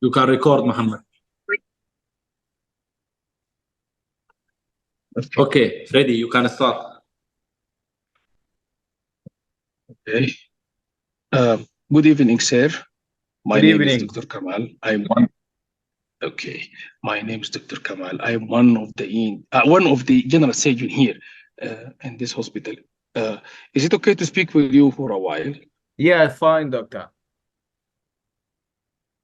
You can record, Muhammad. Okay, ready. You can start. Okay. Good evening, sir. My Good name is evening. Dr. Kamal. Okay. My name is Dr. Kamal. I am one of the general surgeon here in this hospital. Is it okay to speak with you for a while? Yeah, fine, doctor.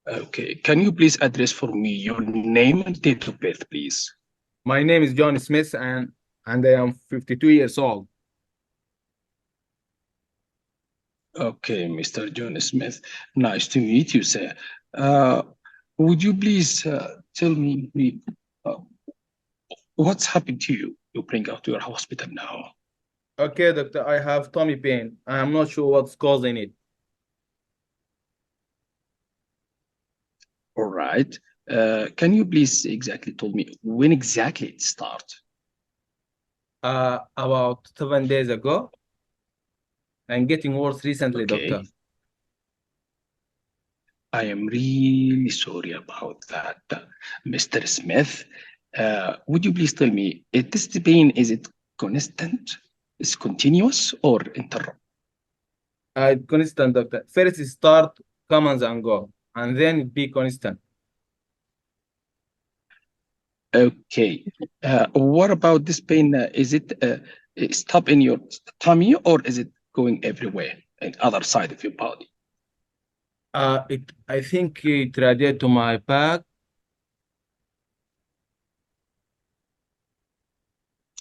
Okay. Can you please address for me your name and date of birth, please? My name is John Smith and I am 52 years old. Okay, Mr. John Smith. Nice to meet you, sir. Would you please tell me what's happened to you? You bring out to your hospital now. Okay, doctor, I have tummy pain. I am not sure what's causing it. All right. Can you please exactly tell me when exactly it started? About 7 days ago, and getting worse recently, Okay. doctor. I am really sorry about that, Mr. Smith. Would you please tell me, this pain, is it constant, is continuous, or interrupt? Constant, doctor. First it start, comes and go, and then it be constant. Okay. What about this pain? Is it stop in your tummy, or is it going everywhere in other side of your body? I think it radiated to my back.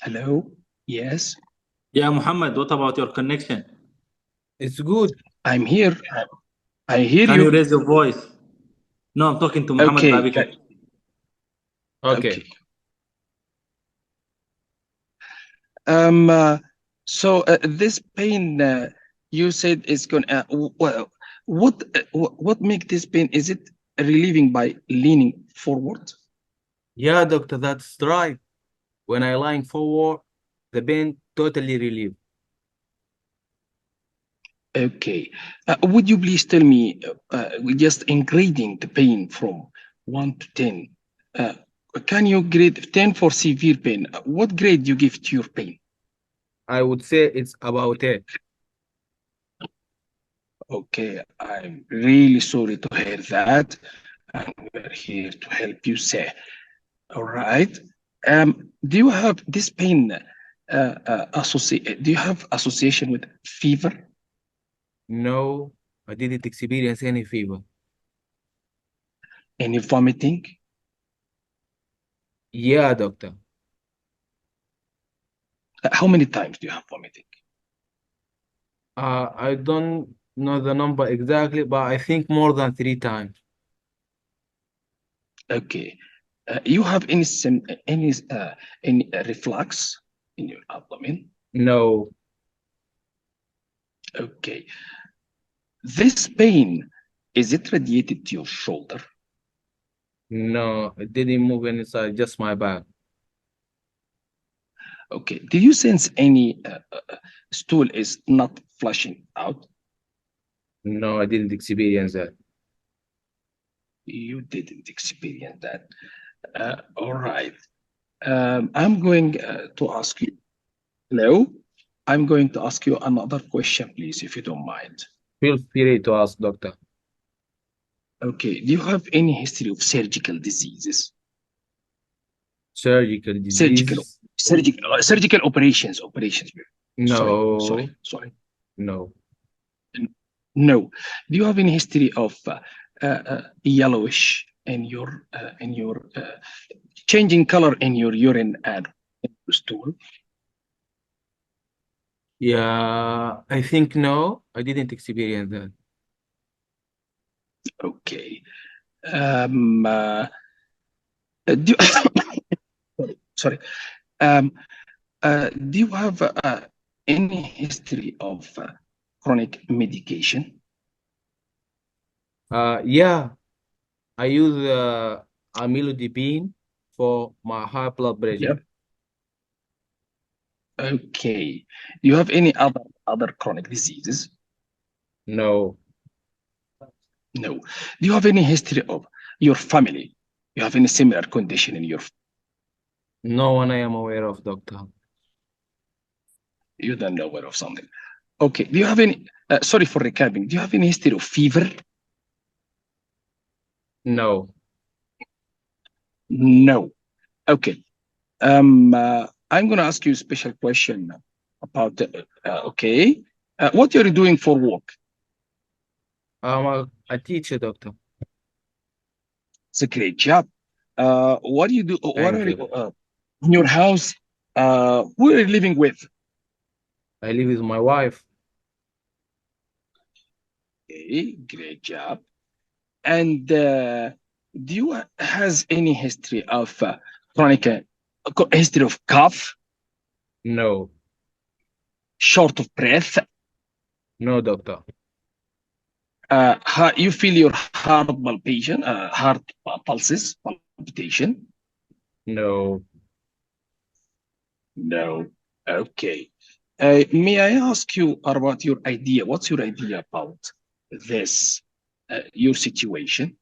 Hello? Yes? Yeah, Muhammad, what about your connection? It's good. I'm here. I hear Can you you. raise your voice? No, I'm talking to Muhammad Okay. Babikar. Okay. So this pain you said is going well, what make this pain? Is it relieving by leaning forward? Yeah, doctor, that's right. When I lying forward, the pain totally relieved. Okay. Would you please tell me, just in grading the pain from 1 to 10, can you grade 10 for severe pain? What grade you give to your pain? I would say it's about it. Okay, I'm really sorry to hear that, and we're here to help you, sir. All right. Do you have this pain do you have association with fever? No, I didn't experience any fever. Any vomiting? Yeah, doctor. How many times do you have vomiting? I don't know the number exactly, but I think more than 3 times. Okay. You have any reflux in your abdomen? No, Okay. This pain, is it radiated to your shoulder? no, it didn't move inside, just my back. Okay. Do you sense any stool is not flushing out? No, I didn't experience that. You didn't experience that. All right. I'm going to ask you. Hello? I'm going to ask you another question, please, if you don't mind. Feel free to ask, doctor. Okay. Do you have any history of surgical diseases? Surgical disease? Surgical operations. No, Sorry. no, No. Do you have any history of yellowish in your changing color in your urine and in your stool? yeah, I think no, I didn't experience that. Okay. Do sorry. Do you have any history of chronic medication? Yeah, I use amlodipine for my high blood pressure. Yep. Okay. Do you have any other chronic diseases? No, No. Do you have any history of your family? You have any similar condition in your? No one I am aware of, doctor. You don't know aware of something. Okay. Do you have any? Sorry for recapping. Do you have any history of fever? No. No. Okay. I'm going to ask you a special question about. Okay. What are you doing for work? I'm a teacher, doctor. It's a great job. What do you do? What Thank are you. you in your house? Who are you living with? I live with my wife. Okay, great job. And do you has any history of chronic history of cough, No. short of breath? No, doctor. You feel your heart palpitation, heart pulses, palpitation? No. No. Okay. May I ask you about your idea? What's your idea about this, your situation?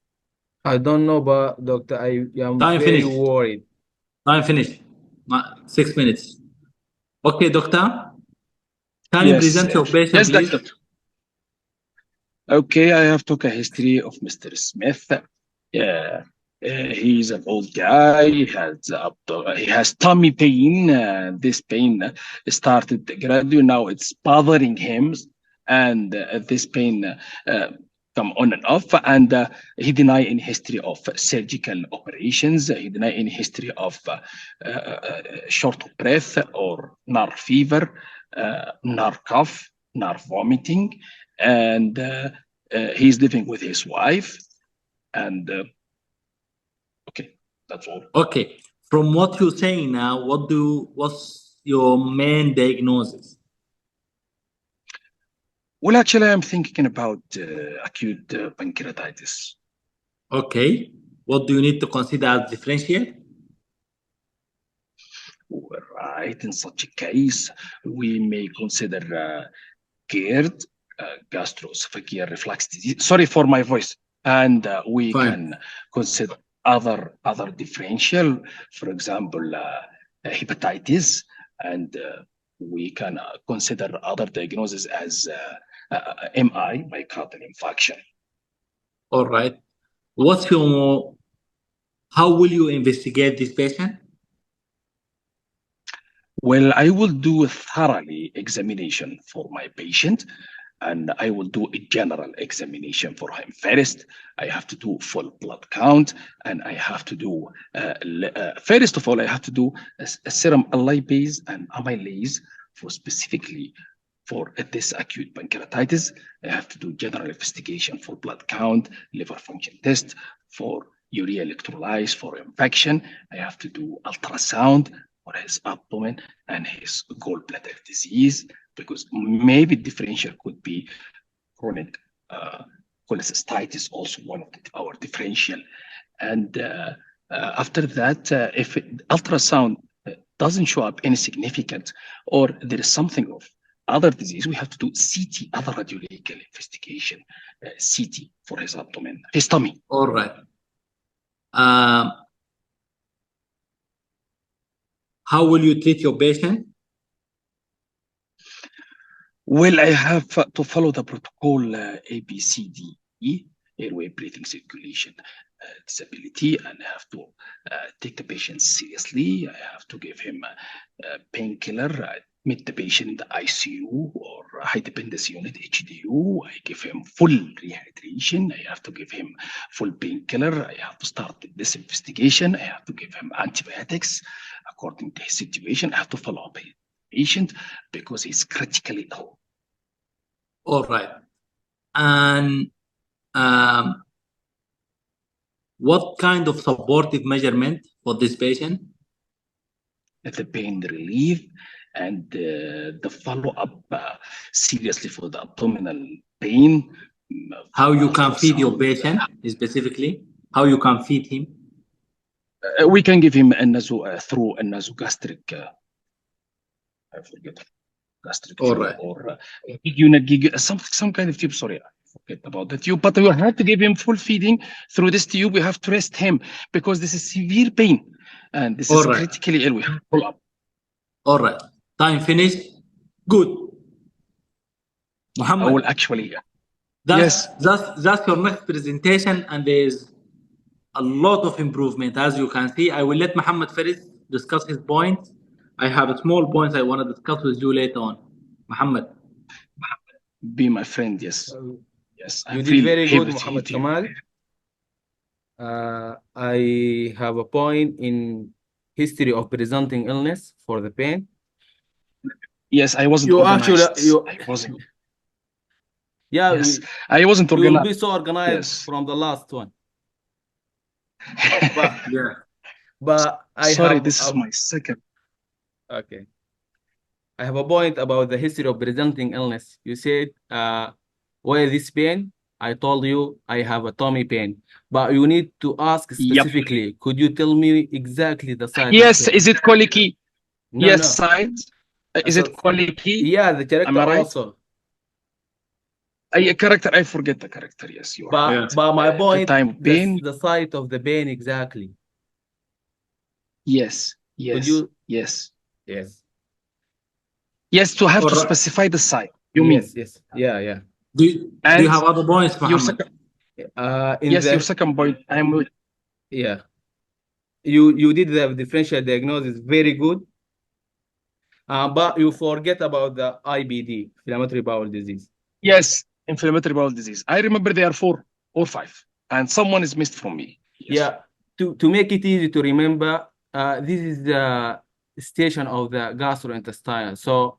I don't know, but doctor, I am Time very finished. worried. Time finished. 6 minutes. Okay, doctor. Can you present your patient, yes, please? doctor. Okay, I have took a history of Mr. Smith. He's an old guy. He has tummy pain. This pain started gradually. Now it's bothering him, and this pain come on and off. And he deny any history of surgical operations. He deny any history of short of breath or nerve fever, nerve cough, nerve vomiting, and he's living with his wife. And okay, that's all. Okay. From what you're saying now, what's your main diagnosis? Well, actually, I'm thinking about acute pancreatitis. Okay. What do you need to consider as differential? Right. In such a case, we may consider GERD, gastroesophageal reflux disease. Sorry for my voice. And we Fine. can consider other differential, for example, hepatitis, and we can consider other diagnoses as MI, myocardial infarction. All right. How will you investigate this patient? Well, I will do a thoroughly examination for my patient, and I will do a general examination for him. First, I have to do full blood count, and I have to do, first of all, I have to do a serum lipase and amylase for specifically for this acute pancreatitis. I have to do general investigation for blood count, liver function test, for urea electrolytes, for infection. I have to do ultrasound for his abdomen and his gallbladder disease, because maybe differential could be chronic cholecystitis, also one of our differential. And after that, if ultrasound doesn't show up any significant, or there is something of other disease, we have to do CT, other radiological investigation, CT for his abdomen, his tummy. All right. How will you treat your patient? Well, I have to follow the protocol ABCDE, airway, breathing, circulation, disability, and I have to take the patient seriously. I have to give him a painkiller, admit the patient in the ICU or high dependency unit, HDU. I give him full rehydration. I have to give him full painkiller. I have to start this investigation. I have to give him antibiotics according to his situation. I have to follow up his patient because he's critically ill. All right. And what kind of supportive measurement for this patient? The pain relief and the follow-up seriously for the abdominal pain. How you can feed your patient specifically? How you can feed him? We can give him through a nasogastric. I forget gastric All tube, right. or unit, some kind of tube. Sorry, I forget about the tube, but we have to give him full feeding through this tube. We have to rest him because this is severe pain and this is All right. critically ill. We have to pull up. All right. Time finished. Good. I Muhammad, will actually, that's your next presentation, and there's a lot of improvement. As you can see, I will let Muhammad Faris discuss his points. I have small points I want to discuss with you later on. Muhammad. be my friend. Yes. Yes. You I'm did really very good, happy to Muhammad meet you. Kamal. I have a point in history of presenting illness for the pain. Yes, I wasn't You organized. actually, I wasn't. yeah, Yes, I wasn't you will organized. be so organized Yes. from the last one. But, Yeah. but I Sorry, have this is my second. okay. I have a point about the history of presenting illness. You said, why this pain? I told you I have a tummy pain, but you need to ask specifically. Could you tell me exactly the site? Yes, of pain? is it colicky? No, Yes, no. side. Is it colicky? Yeah, the character Am I right? also. A character, I forget the character. Yes, you are But, right. but my point, time pain. the site of the pain exactly. Yes, Could yes, you? yes. Yes. Yes, to have to Alright. specify the site. You mean? Yes, yes. Yeah, yeah. Do you have other points, Your Muhammad? second, In yes, the, your second point. I'm with. yeah. You did the differential diagnosis very good. But you forget about the IBD, inflammatory bowel disease. Yes, inflammatory bowel disease. I remember there are 4 or 5, and someone is missed from me. Yes. Yeah. To make it easy to remember, this is the station of the gastrointestinal. So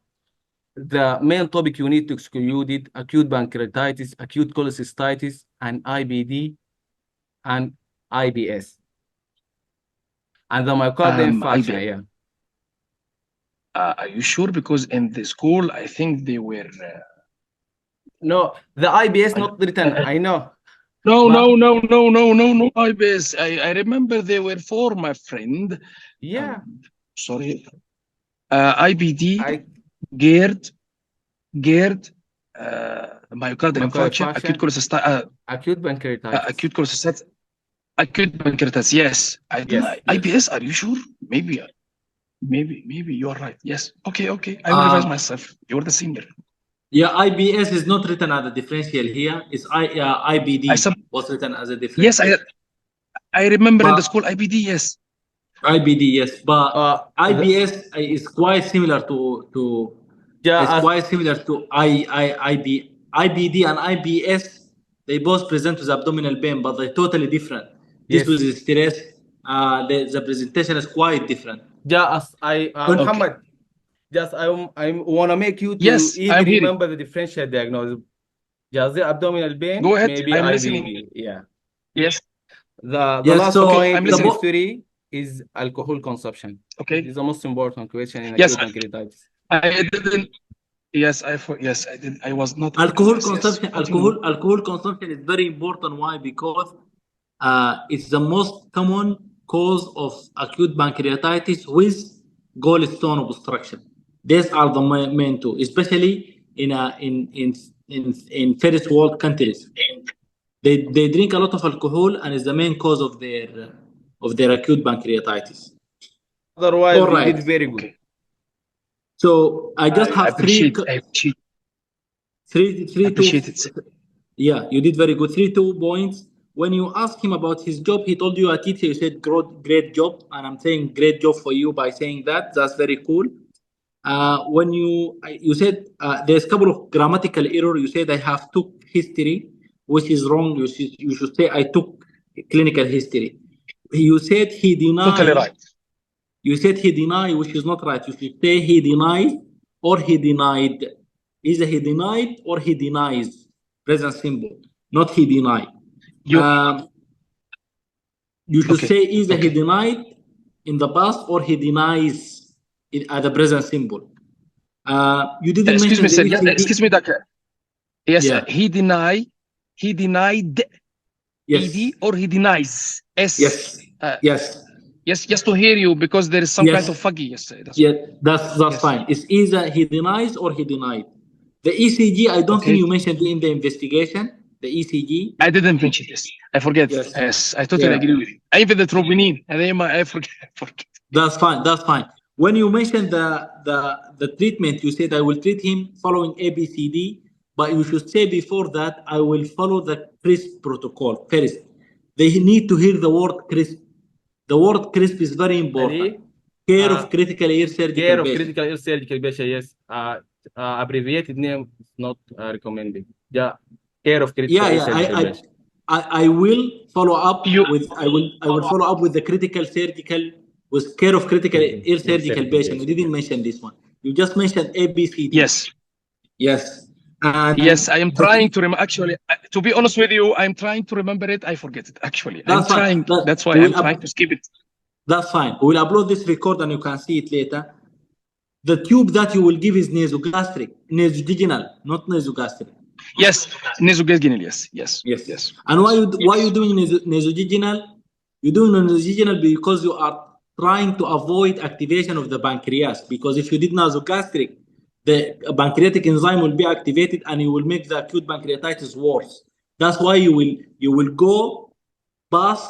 the main topic you need to exclude it: acute pancreatitis, acute cholecystitis, and IBD, and IBS, and the myocardial infarction. IBS. Yeah. Are you sure? Because in the school, I think they were. No, the IBS not written. I know. No, IBS. I remember they were 4, my friend. Yeah. Sorry. IBD, I GERD, myocardial infarction, acute cholecystitis, acute pancreatitis. acute cholecystitis, acute pancreatitis. Yes, I do. Yes, IBS. Are you sure? Maybe you are right. Yes. Okay. I will revise myself. You're the senior. Yeah, IBS is not written as a differential here. It's IBD was written as a differential. Yes, I remember in the school IBD. Yes. IBD, yes, but IBS is quite similar to it's quite similar to IBD and IBS. They both present with abdominal pain, but they're totally different. This was stress. The presentation is quite different. Muhammad, I want to make you to easily remember the differential diagnosis. Just the abdominal pain. Go ahead. Maybe I'm IBD. listening. Yeah. Yes. The last point in history is alcohol consumption. Okay. This is the most important question in acute pancreatitis. I didn't. Yes, I did. I was not. Alcohol consumption. Alcohol consumption is very important. Why? Because it's the most common cause of acute pancreatitis with gallstone obstruction. These are the main two, especially in first world countries. They drink a lot of alcohol, and it's the main cause of their acute pancreatitis. Otherwise, you did very good. Okay. So I just have three. Yeah, you did very good. 3-2 points. When you asked him about his job, he told you at teacher, you said great job, and I'm saying great job for you by saying that. That's very cool. When you said there's a couple of grammatical error. You said I have took history, which is wrong. You should say I took clinical history. You said he denied. Totally right. You said he denied, which is not right. You should say he denied or he denied. Either he denied or he denies. Present simple, not he denied. You should say either he denied in the past or he denies at the present simple. You didn't excuse mention me, sir. Excuse me, doctor. Yes, yeah. He denied. Yes. ED or he denies. Yes. Yes. Yes, just to hear you because there is some kind of fuggy. Yes, that's fine. It's either he denies or he denied. The ECG, I don't think you mentioned in the investigation. the ECG. I didn't mention this. I forget. Yes. Yes, I totally Yeah. agree with you. Even the troponin, and then I forget. That's fine. That's fine. When you mentioned the treatment, you said I will treat him following ABCD, but you should say before that I will follow the CRISP protocol first. They need to hear the word CRISP. The word CRISP is very important. Ali, Care of critical ear surgical care of patient. critical ill surgical patient, yes. Abbreviated name is not recommended. Yeah, care of critical ill surgical patient. I will follow up You- with I will follow up with the critical surgical with care of critical ear surgical patient. You didn't mention this one. You just mentioned ABCD. Yes. Yes. And Yes, I am trying to remember. Actually, to be honest with you, I'm trying to remember it. I forget it. Actually, I'm That's fine. trying. That's why We'll I'm trying to skip it. That's fine. We'll upload this record and you can see it later. The tube that you will give is nasogastric, nasojejunal, not nasogastric. Yes, nasogastric. Yes. Yes. And why you doing nasojejunal? You're doing nasojejunal because you are trying to avoid activation of the pancreas. Because if you did nasogastric, the pancreatic enzyme will be activated and you will make the acute pancreatitis worse. That's why you will go past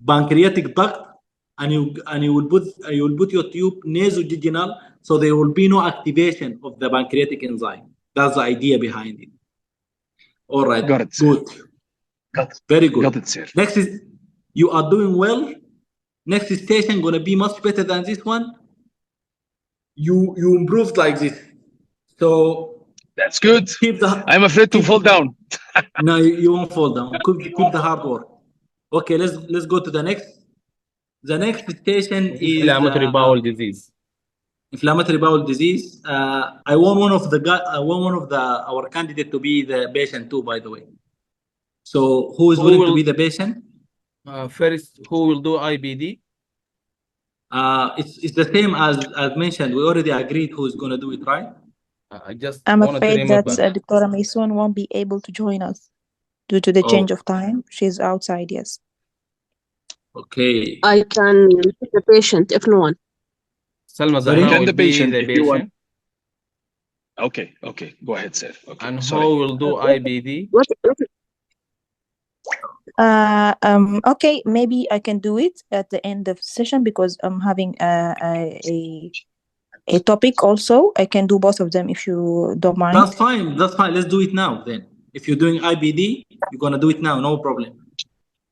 pancreatic duct and you will put your tube nasojejunal, so there will be no activation of the pancreatic enzyme. That's the idea behind it. All right. Got it, sir. Good. Got it. Very good. Got it, sir. Next is, you are doing well. Next station gonna be much better than this one. You improved like this. So That's good. keep the. I'm afraid to fall down. No, you won't fall down. Keep the hard work. Okay, let's go to the next. The next station is Inflammatory bowel disease. Inflammatory bowel disease. I want one of our candidate to be the patient too, by the way. So who is willing to be the patient? First, who will do IBD? It's the same as mentioned. We already agreed who's going to do it, right? I'm afraid that Dr. Mason won't be able to join us due to the change of time. She's outside, yes. Okay. I can be the patient if no one. Salma Sorry? Zahra Can will the be patient, the if you want. patient. Okay. Go ahead, sir. Okay. And Sorry. who will do IBD? What? Okay, maybe I can do it at the end of session because I'm having a topic also. I can do both of them if you don't mind. That's fine. Let's do it now then. If you're doing IBD, you're gonna do it now, no problem.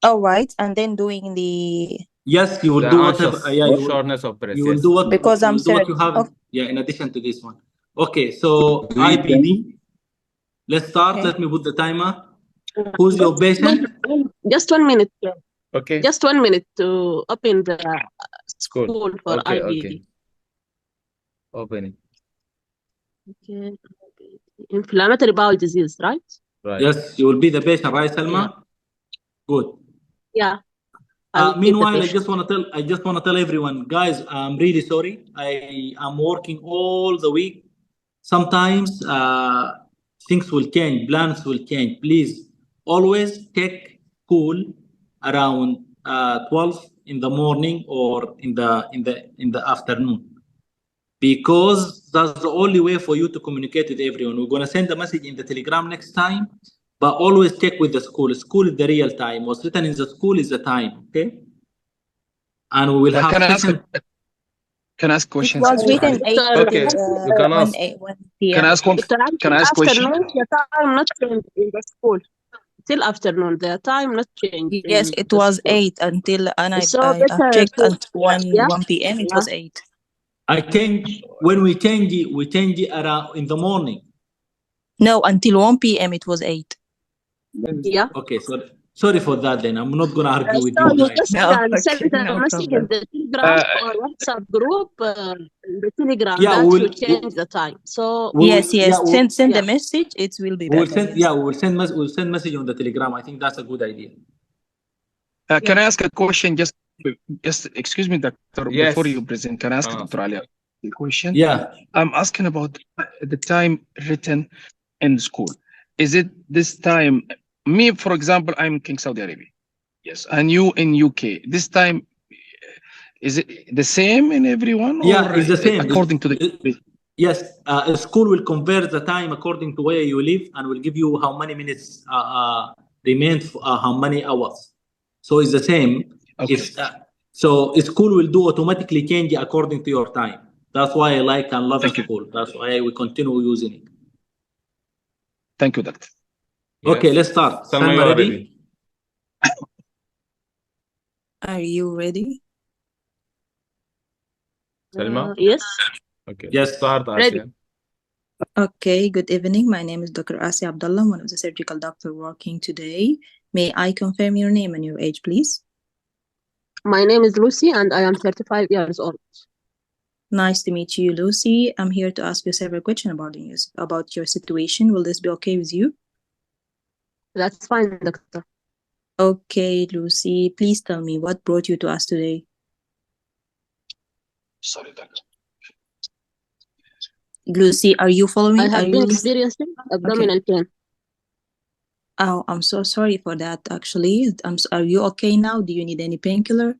All right, and then doing the. Yes, you will do whatever. Shortness of breath. You will do what because I'm do what you have. Okay. Yeah, in addition to this one. Okay, so IBD. Let's start. Okay. Let me put the timer. Who's your patient? Just 1 minute. Okay. Just 1 minute to open the school for Okay, IBD. okay. Open it. Okay. Inflammatory bowel disease, right? Right. Yes, you will be the patient, right, Salma? Good. Yeah. I'll be the Meanwhile, I patient. just want to tell everyone, guys, I'm really sorry. I am working all the week. Sometimes things will change, plans will change. Please always take school around 12 in the morning or in the afternoon, because that's the only way for you to communicate with everyone. We're gonna send a message in the Telegram next time. But always check with the school. School is the real time. What's written in the school is the time, okay? And we will have Can I ask session. Can I ask questions? It was written 8 Okay, you can ask. 1 p.m. Can I ask one? Can I ask question? Afternoon, the time not change in the school. Till afternoon, the time not change. Yes, it was 8 until, and I better checked to- at 1 p.m. It Yeah. was 8. When we change it around in the morning. No, until 1 p.m. it was 8. Yeah. Okay, so sorry for that then. I'm not gonna argue with So you you guys. just No, can send okay, a no message problem. in the Telegram or WhatsApp group, the Telegram Yeah, that we'll- you change the time. So Yes, yeah, send yeah. the message. It will be We'll better. send, Yes. we'll send message on the Telegram. I think that's a good idea. Can I ask a question? Just excuse me, Doctor. Yes. Before you present, can I ask Dr. Ali a question? Yeah. I'm asking about the time written in school. Is it this time? Me, for example, I'm in King Saudi Arabia. Yes, and you in UK. This time, is it the same in everyone? Yeah, or it's the same. according to the. Yes, school will convert the time according to where you live and will give you how many minutes remain, how many hours. So it's the same. Okay. It's so school will do automatically change according to your time. That's why I like and love Thank you. school. That's why we continue using it. Thank you, Doctor. Okay, Yes. let's start. Salma, you Salma, are ready? ready. Are you ready? Salma? Yes. Okay. Yes. Start, Ready. Asya. Okay, good evening. My name is Dr. Asya Abdullah, one of the surgical doctor working today. May I confirm your name and your age, please? My name is Lucy and I am 35 years old. Nice to meet you, Lucy. I'm here to ask you several questions about your situation. Will this be okay with you? That's fine, doctor. Okay, Lucy, please tell me what brought you to us today. Sorry, Doctor. Lucy, are you following? I Are have you been listening? experiencing abdominal pain. Oh, I'm so sorry for that, actually. Are you okay now? Do you need any painkiller?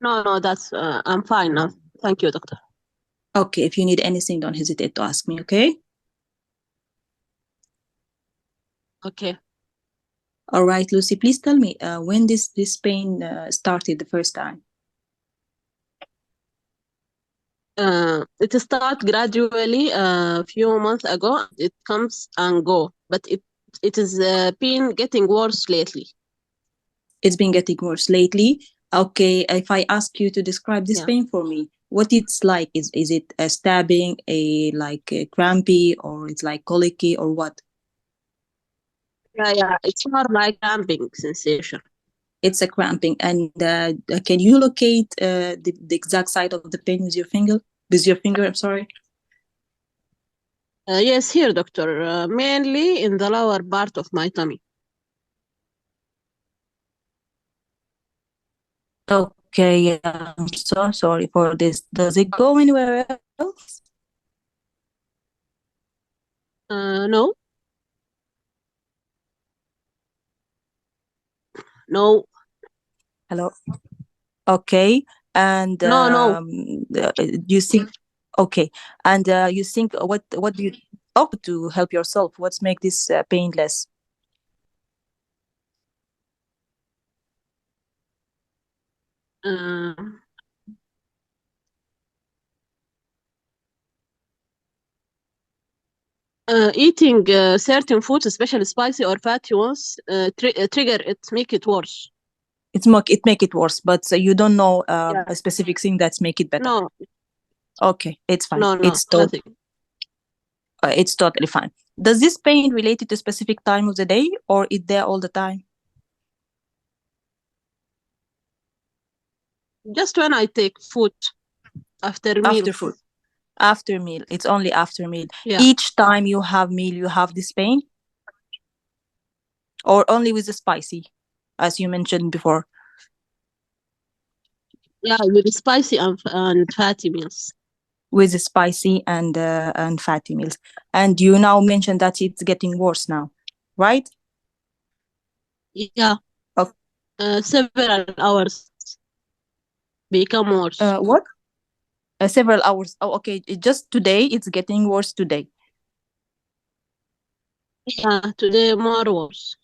No, that's I'm fine now. Thank you, doctor. Okay, if you need anything, don't hesitate to ask me, okay? Okay. All right, Lucy, please tell me when this pain started the first time. It starts gradually a few months ago. It comes and go, but it is been getting worse lately. It's been getting worse lately. Okay, if I ask you to describe this Yeah. pain for me, what it's like? Is it a stabbing, a crampy, or it's like colicky, or what? Yeah, it's more like cramping sensation. It's a cramping. And can you locate the exact site of the pain with your finger? I'm sorry. Yes, here, doctor. Mainly in the lower part of my tummy. Okay, I'm so sorry for this. Does it go anywhere else? No. No. Hello. Okay, and No. you think? Okay, and you think what do you to help yourself? What's make this pain less? Eating certain foods, especially spicy or fatty ones, trigger it, make it worse. It make it worse, but you don't know Yeah. a specific thing that's make it better. No. Okay, it's fine. No, nothing. It's totally fine. Does this pain related to specific time of the day, or is there all the time? Just when I take food after meal. After food. After meal. It's only after meal. Yeah. Each time you have meal, you have this pain? Or only with the spicy, as you mentioned before? Yeah, with spicy and fatty meals. With the spicy and fatty meals. And you now mentioned that it's getting worse now, right? Yeah. Okay. Several hours become worse. What? Several hours. Oh, okay. Just today, it's getting worse today. Yeah, today more worse.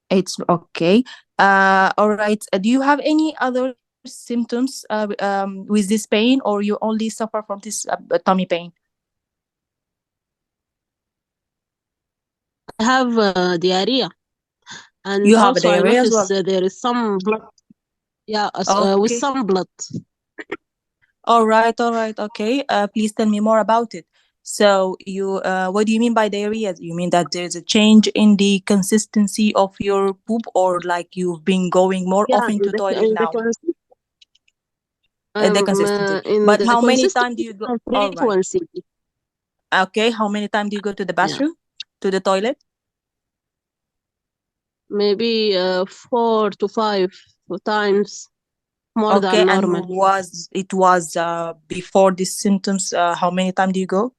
It's okay. All right. Do you have any other symptoms with this pain, or you only suffer from this tummy pain? I have diarrhea. And You have also I diarrhea as noticed well? there is some blood. Yeah, with Okay. some blood. All right. Okay. Please tell me more about it. So you, what do you mean by diarrhea? You mean that there's a change in the consistency of your poop, or like you've been going more Yeah, often to toilet now? The consistency. in But the how many consistency times do you go? and All right. frequency. Okay. How many times do you go to the bathroom, to the toilet? Maybe 4 to 5 times more Okay, than and normal. it was before these symptoms, how many times do you go?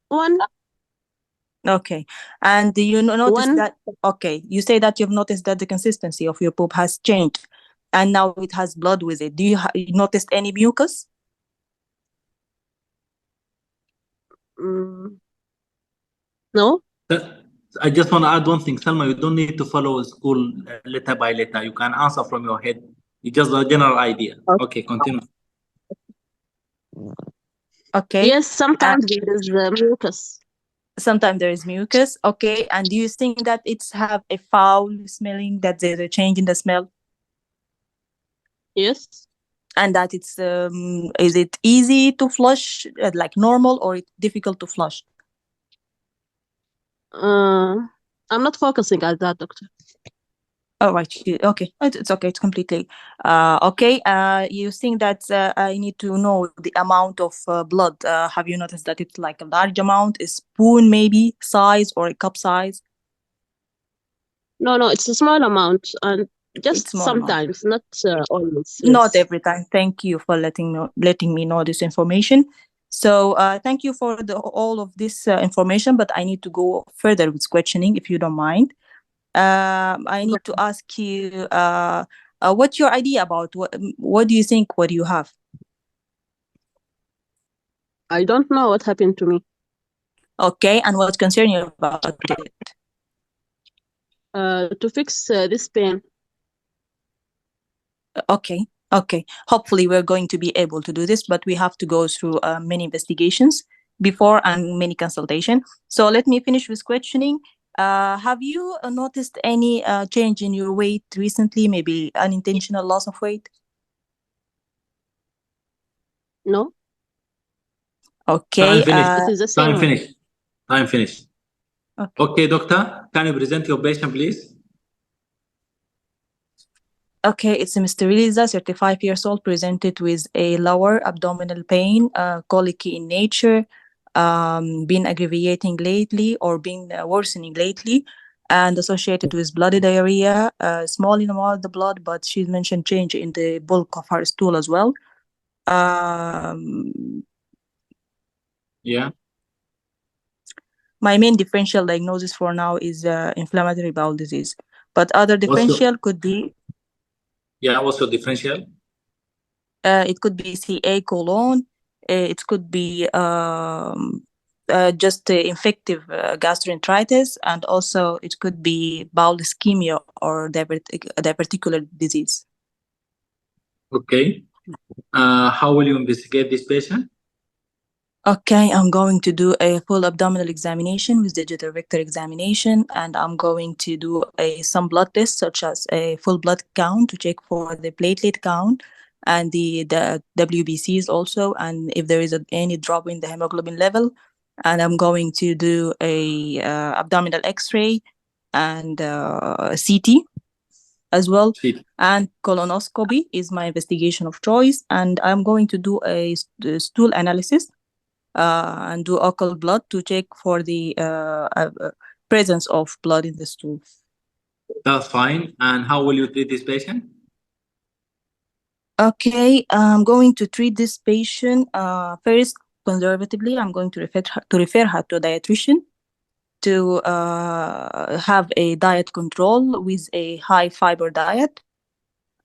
One. Okay, and do you notice One. that? Okay, you say that you've noticed that the consistency of your poop has changed, and now it has blood with it. Do you noticed any mucus? No. I just want to add one thing, Salma. You don't need to follow school letter by letter. You can answer from your head. It's just a general idea. Okay, continue. Okay. Yes, sometimes there is mucus. Sometimes there is mucus. Okay. And do you think that it's have a foul smelling, that there's a change in the smell? Yes. And that it's is it easy to flush, like normal, or it's difficult to flush? I'm not focusing on that, doctor. Oh, right. Okay. It's okay. It's completely okay. You think that I need to know the amount of blood. Have you noticed that it's like a large amount, a spoon maybe size, or a cup size? No, it's a small amount, and just It's small amount. sometimes, not always. Not Yes. every time. Thank you for letting me know this information. So thank you for all of this information, but I need to go further with questioning, if you don't mind. I need to ask you, what's your idea about what do you think? What do you have? I don't know what happened to me. Okay, and what's concerning you about it? To fix this pain. Okay. Hopefully we're going to be able to do this, but we have to go through many investigations before and many consultation. So let me finish with questioning. Have you noticed any change in your weight recently? Maybe unintentional loss of weight? No. Okay. It is the same. Time finished. Okay, doctor, can you present your patient, please? Okay, it's Mr. Eliza, 35 years old, presented with a lower abdominal pain, colicky in nature, been aggravating lately or been worsening lately, and associated with bloody diarrhea, small in amount of the blood, but she mentioned change in the bulk of her stool as well. Yeah. My main differential diagnosis for now is inflammatory bowel disease, but other differential could be. Yeah, what's your differential? It could be CA colon. It could be just infective gastroenteritis, and also it could be bowel ischemia or diverticular disease. Okay. How will you investigate this patient? Okay, I'm going to do a full abdominal examination with digital rectal examination, and I'm going to do some blood tests, such as a full blood count to check for the platelet count and the WBCs also, and if there is any drop in the hemoglobin level. And I'm going to do a abdominal X-ray and CT as well. And colonoscopy is my investigation of choice, and I'm going to do a stool analysis. And do occult blood to check for the presence of blood in the stool. That's fine. And how will you treat this patient? Okay, I'm going to treat this patient first conservatively. I'm going to refer her to a dietitian to have a diet control with a high fiber diet.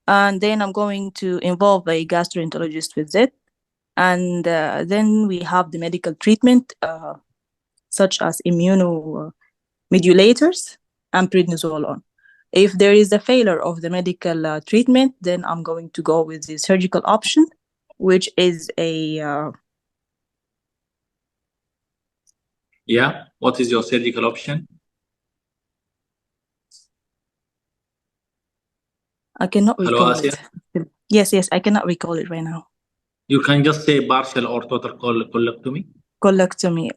And then I'm going to involve a gastroenterologist with it. And then we have the medical treatment, such as immunomodulators and prednisolone. If there is a failure of the medical treatment, then I'm going to go with the surgical option, which is a... Yeah, what is your surgical option? I cannot recall it. Yes, I cannot recall it right now. You can just say partial or total colectomy. Colectomy,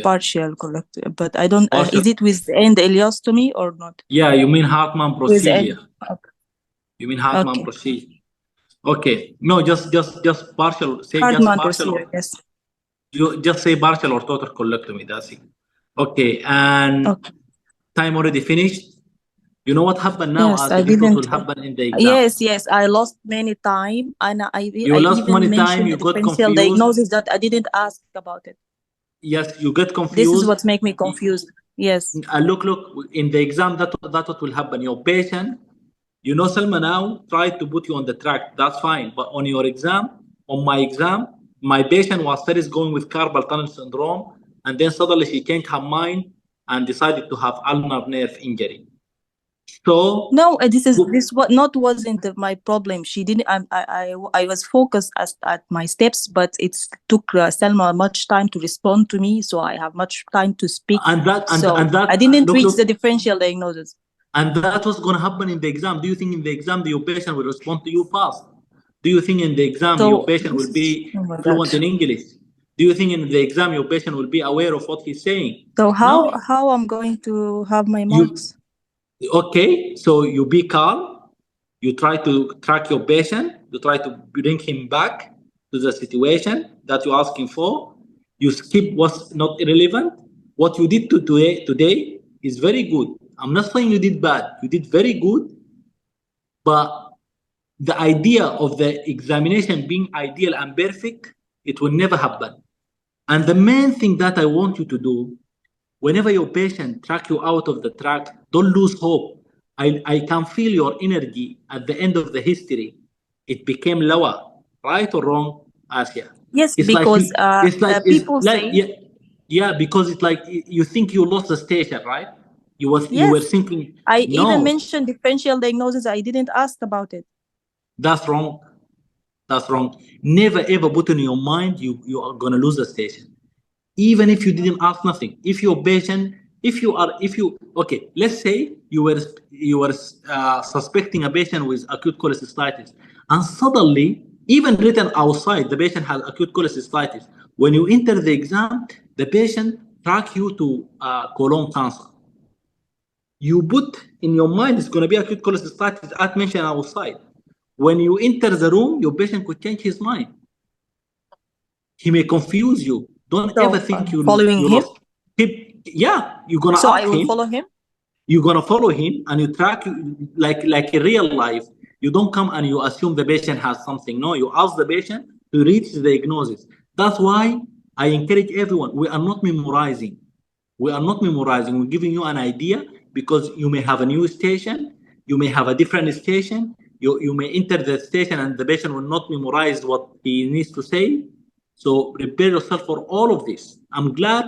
partial colectomy, but I don't. Is it with end ileostomy or not? Yeah, you mean Hartmann procedure. Okay. You mean Hartmann procedure. Okay, no, just partial. Say Hartmann just partial. procedure, yes. You just say partial or total colectomy. That's it. Okay, and time already finished. You know what happened now? Yes, I didn't. What will happen in the exam? Yes, I lost many time, and You lost many time. You got confused. Diagnosis that I didn't ask about it. Yes, you get confused. This is what makes me confused. Yes. Look. In the exam, that what will happen. Your patient You know, Selma now tried to put you on the track. That's fine. But on your exam, on my exam, my patient was first going with carpal tunnel syndrome, and then suddenly she changed her mind and decided to have ulnar nerve injury. So No, this what not wasn't my problem. She didn't. I was focused at my steps, but it took Selma much time to respond to me, so I have much time to speak. and that I didn't reach the differential diagnosis. And that's what's going to happen in the exam. Do you think in the exam your patient will respond to you fast? Do you think in the exam your patient will be fluent in English? Do you think in the exam your patient will be aware of what he's saying? So how I'm going to have my marks? Okay, so you be calm. You try to track your patient. You try to bring him back to the situation that you're asking for. You skip what's not irrelevant. What you did today is very good. I'm not saying you did bad. You did very good. But the idea of the examination being ideal and perfect, it will never happen. And the main thing that I want you to do, whenever your patient track you out of the track, don't lose hope. I can feel your energy at the end of the history. It became lower, right or wrong, Asia? Yes, it's because people say... Yeah, because it's like you think you lost the station, right? You were thinking... I even mentioned differential diagnosis. I didn't ask about it. That's wrong. That's wrong. Never ever put in your mind you are going to lose the station. Even if you didn't ask nothing. If your patient, okay, let's say you were suspecting a patient with acute cholecystitis, and suddenly, even written outside, the patient has acute cholecystitis. When you enter the exam, the patient track you to colon cancer. You put in your mind it's going to be acute cholecystitis as mentioned outside. When you enter the room, your patient could change his mind. He may confuse you. Don't ever think you're following him. Yeah, you're gonna. So I will follow him. You're gonna follow him, and you track like in real life. You don't come and you assume the patient has something. No, you ask the patient to reach the diagnosis. That's why I encourage everyone. We are not memorizing. We are not memorizing. We're giving you an idea because you may have a new station. You may have a different station. You may enter the station and the patient will not memorize what he needs to say. So prepare yourself for all of this. I'm glad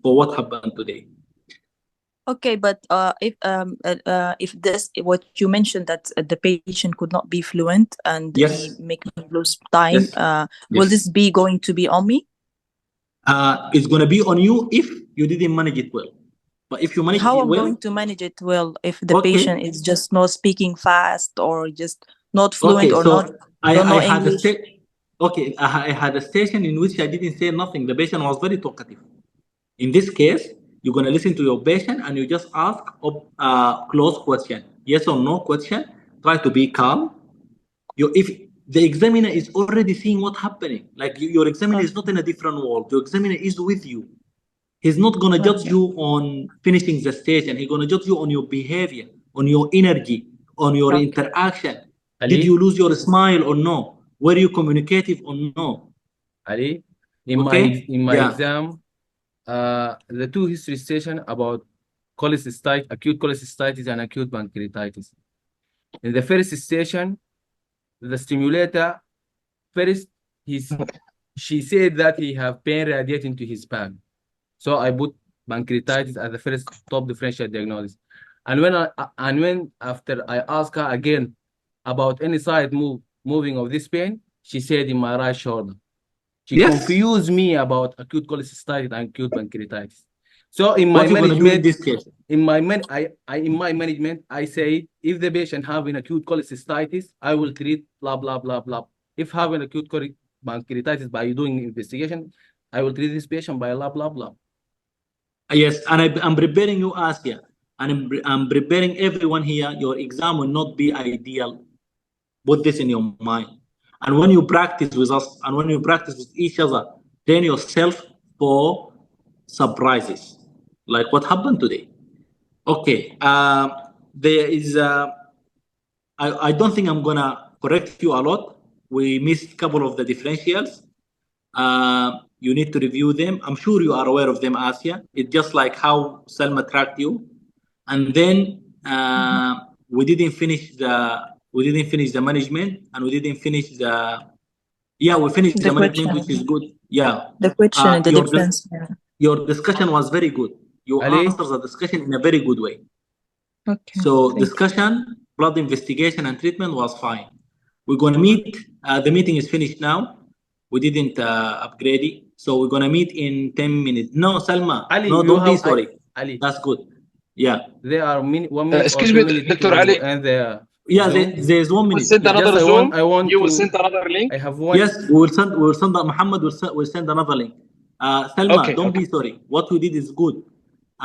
for what happened today. Okay, but if this what you mentioned that the patient could not be fluent and he make me lose time, will this be going to be on me? It's going to be on you if you didn't manage it well. But if you manage it well, how I'm going to manage it well if the patient is just not speaking fast or just not fluent or not don't know English? I had a station in which I didn't say nothing. The patient was very talkative. In this case, you're going to listen to your patient and you just ask a close question, yes or no question. Try to be calm. If the examiner is already seeing what's happening, like your examiner is not in a different world. Your examiner is with you. He's not going to judge you on finishing the station. He's going to judge you on your behavior, on your energy, on your interaction. Ali? Did you lose your smile or no? Were you communicative or no? Ali, in my exam, the two history station about cholecystitis, acute cholecystitis and acute pancreatitis. In the first station, the stimulator first she said that he have pain radiating to his back. So I put pancreatitis as the first top differential diagnosis. And when after I asked her again about any side moving of this pain, she said in my right shoulder. She confused me about acute cholecystitis and acute pancreatitis. So in my management, in my management, I say if the patient having acute cholecystitis, I will treat blah blah blah blah. If having acute pancreatitis by doing investigation, I will treat this patient by blah blah blah. Yes, and I'm preparing you, Asia, and I'm preparing everyone here. Your exam will not be ideal. Put this in your mind. And when you practice with us, and when you practice with each other, train yourself for surprises, like what happened today. Okay, there is. I don't think I'm gonna correct you a lot. We missed a couple of the differentials. You need to review them. I'm sure you are aware of them, Asia. It's just like how Selma tracked you. And then we didn't finish the management, and we didn't finish the. Yeah, we finished The the management, which question. is good. Yeah. The question and the your difference. your discussion was very good. You Ali? answered the discussion in a very good way. Okay. So thank you. discussion, blood investigation, and treatment was fine. We're gonna meet. The meeting is finished now. We didn't upgrade it, so we're gonna meet in 10 minutes. No, Salma. Ali, no, you don't be have sorry. Ali. That's good. Yeah. There are 1 minute or excuse 2 me, minutes Dr. to Ali. end the Yeah, Zoom. there's 1 You will minute. send Yeah. another Just Zoom. I want You will to. send another link. I have one. Yes, we will send Muhammad will send another link. Salma, Okay, don't okay. be sorry. What we did is good.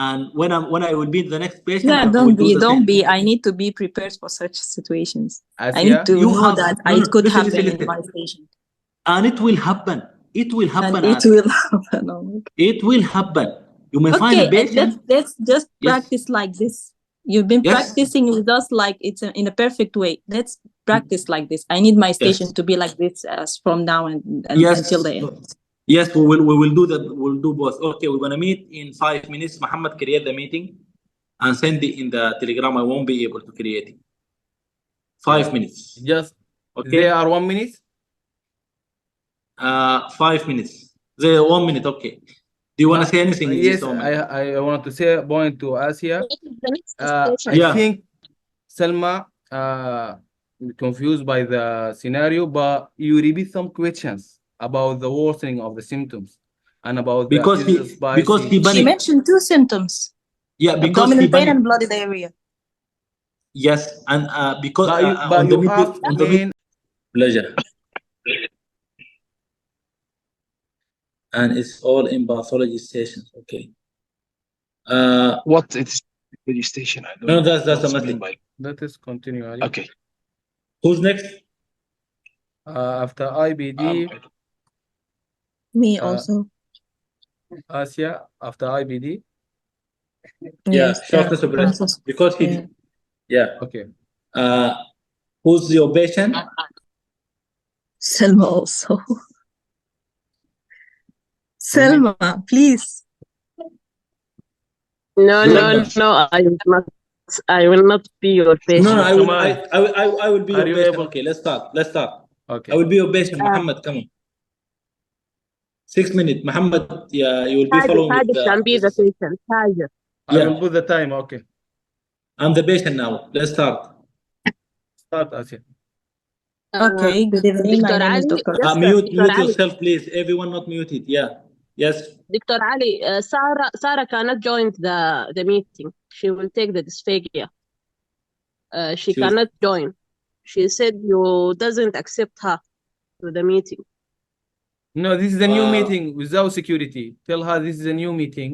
And when I will be the next patient, Yeah, I will don't do be, the don't same. be. I need to be prepared for such situations. I Asia, need to You know have- that no, it could listen, happen listen. in my station. And it will happen. It will happen. And it Asia. will happen. Oh my God. It will happen. You may find a Okay, patient. let's just Yes. practice like this. You've been Yes. practicing with us like it's in a perfect way. Let's practice like this. I need my station to be like this as from now and Yes. until the end. Yes, we will do that. We'll do both. Okay, we're gonna meet in 5 minutes. Muhammad, create the meeting and send it in the Telegram. I won't be able to create it. 5 minutes. just Okay. they are 1 minute. 5 minutes. They 1 minute. Okay. Do you want to say anything? in Yes, this moment? I want to say a point to Asia. What is the next I station? Yeah. think Selma confused by the scenario, but you repeat some questions about the worsening of the symptoms and about Because the he She panicked. mentioned 2 symptoms: Yeah, because abdominal he pain and panicked. bloody diarrhea. Yes, and because but you, but on the you meeting, asked on the again. pleasure. And it's all in pathology stations. Okay. What is the station? I don't No, know. that's a What's message. mean by- Let us continue, Ali. Okay. Who's next? After IBD, Me Uh, also. Asia, after IBD. Yeah, Yes, shortness of breath. also- Because he, yeah. yeah. Okay. Who's your patient? Selma also. Selma, please. No, no, Selma. no. I will not be your patient. No, I will. Kamal. I will be Are your you patient. able- Okay, let's start. Let's start. Okay. I will be your patient, Muhammad. Come on. 6 minutes, Muhammad. Yeah, you will be following with Sajid can be the the. patient. Sajid. I Yeah. will put the time. Okay. I'm the patient now. Let's start. Start, Asia. Okay, good evening. My Dr. name is Ali, Dr. yes, sir. Mute Dr. Ali. yourself, please. Everyone not muted. Yeah. Yes. Dr. Ali, Sarah cannot join the meeting. She will take the dysphagia. She She will- cannot join. She said you doesn't accept her to the meeting. No, this is a new Uh, meeting without security. Tell her this is a new meeting.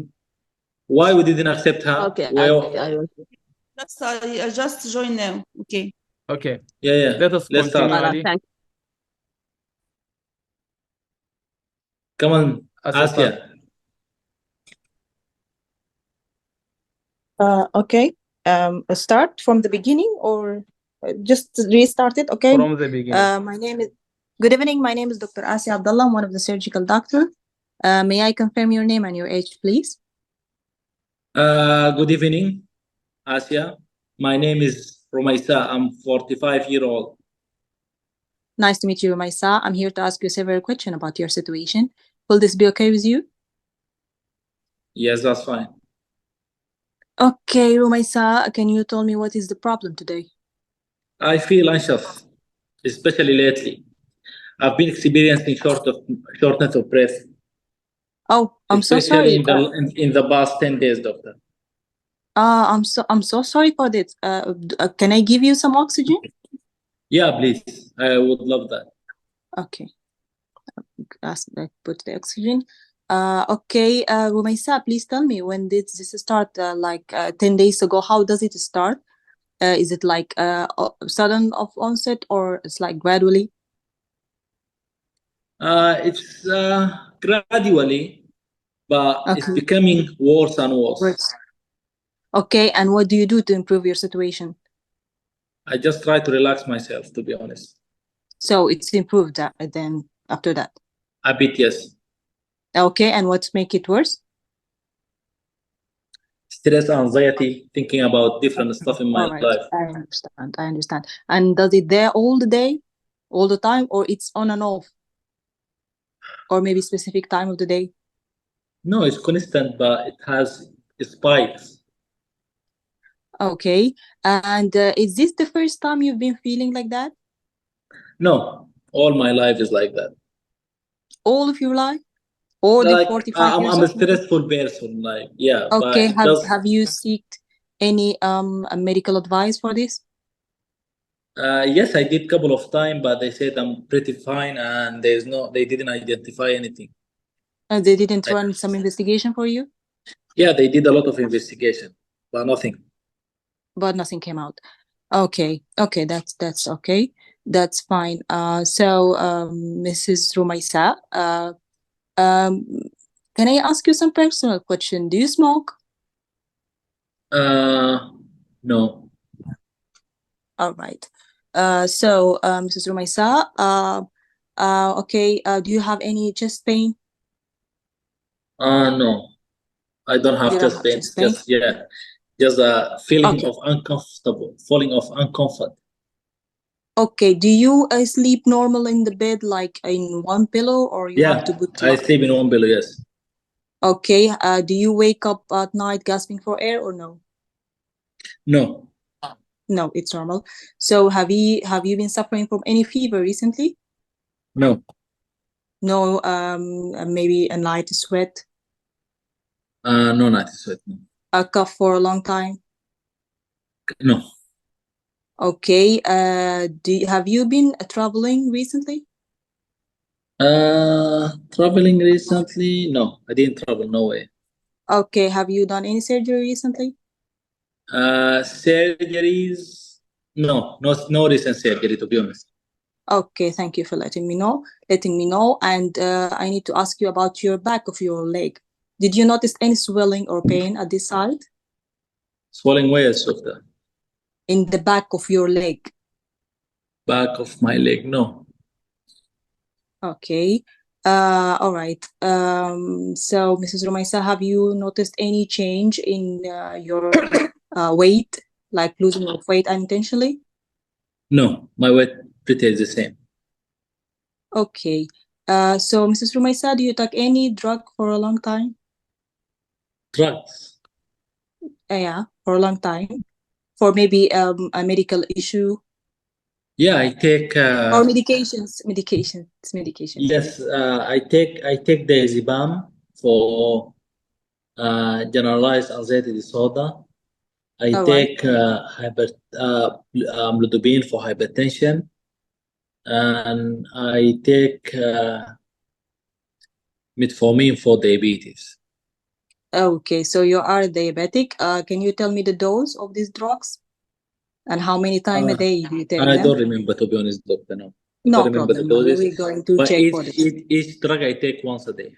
Why we didn't accept her? Okay, Well, I will. I just join now. Okay. Okay. yeah. Let us Let's start. continue, Ali. Thank you. Come on, Asia, start. Asia. Okay. Start from the beginning or just restart it? Okay. From the beginning. My name is. Good evening. My name is Dr. Asia Abdullah. I'm one of the surgical doctor. May I confirm your name and your age, please? Good evening, Asia. My name is Rumaisa. I'm 45-year-old. Nice to meet you, Maisa. I'm here to ask you several questions about your situation. Will this be okay with you? Yes, that's fine. Okay, Rumaisa, can you tell me what is the problem today? I feel anxious, especially lately. I've been experiencing shortness of breath. Oh, I'm so sorry. Especially in the past 10 days, doctor. I'm so sorry for this. Can I give you some oxygen? Yeah, please. I would love that. Okay. Put the oxygen. Okay, Rumaisa, please tell me, when did this start? 10 days ago, how does it start? Is it like sudden of onset or it's like gradually? It's gradually, but it's Okay. becoming worse and worse. Okay, and what do you do to improve your situation? I just try to relax myself, to be honest. So it's improved then after that. A bit, yes. Okay, and what's make it worse? stress, anxiety, thinking about different stuff in my All right, life. I understand. I understand. And does it there all the day, all the time, or it's on and off, or maybe specific time of the day? No, it's constant, but it has spikes. Okay. And is this the first time you've been feeling like that? No, all my life is like that. All of your life? Or the Like 45 years I'm a of life? stressful person. Like yeah, Okay. but just Have you sought any medical advice for this? yes, I did couple of times, but they said I'm pretty fine, and they didn't identify anything. They didn't run some investigation for you, Yeah, they did a lot of investigation, but nothing. but nothing came out. Okay. Okay, that's okay. That's fine. So Mrs. Rumaisa, can I ask you some personal question? Do you smoke? No, All right. So Mrs. Rumaisa, okay, do you have any chest pain? no, I don't have You don't chest have pain. chest pain? Just a feeling Okay. of uncomfortable, falling of uncomfort. Okay. Do you sleep normal in the bed, like in one pillow, or you have Yeah, to put I sleep in one pillow. Yes. Okay. Do you wake up at night gasping for air or no? No, No, it's normal. So have you been suffering from any fever recently? no, No, maybe a light sweat, no, not sweat. No, a cough for a long time. no. Okay. Have you been traveling recently? Traveling recently? No, I didn't travel. No way. Okay. Have you done any surgery recently? Surgeries? No, no recent surgery, to be honest. Okay, thank you for letting me know. And I need to ask you about your back of your leg. Did you notice any swelling or pain at this side? Swelling where's of the In the back of your leg. back of my leg? No. Okay. All right. So Mrs. Rumaisa, have you noticed any change in your weight, like losing of weight unintentionally? No, my weight pretty is the same. Okay. So Mrs. Rumaisa, do you take any drug for a long time? Drugs? Yeah, for a long time. For maybe a medical issue Yeah, I take. or medications. Yes, I take the Zibam for generalized anxiety disorder. I All right. take amlodipine for hypertension, and I take metformin for diabetes. Okay, so you are diabetic. Can you tell me the dose of these drugs and how many times a day do you take I them? don't remember, to be honest, doctor. No, I No don't remember the problem. doses. We're going to But check for this. each drug I take once a day.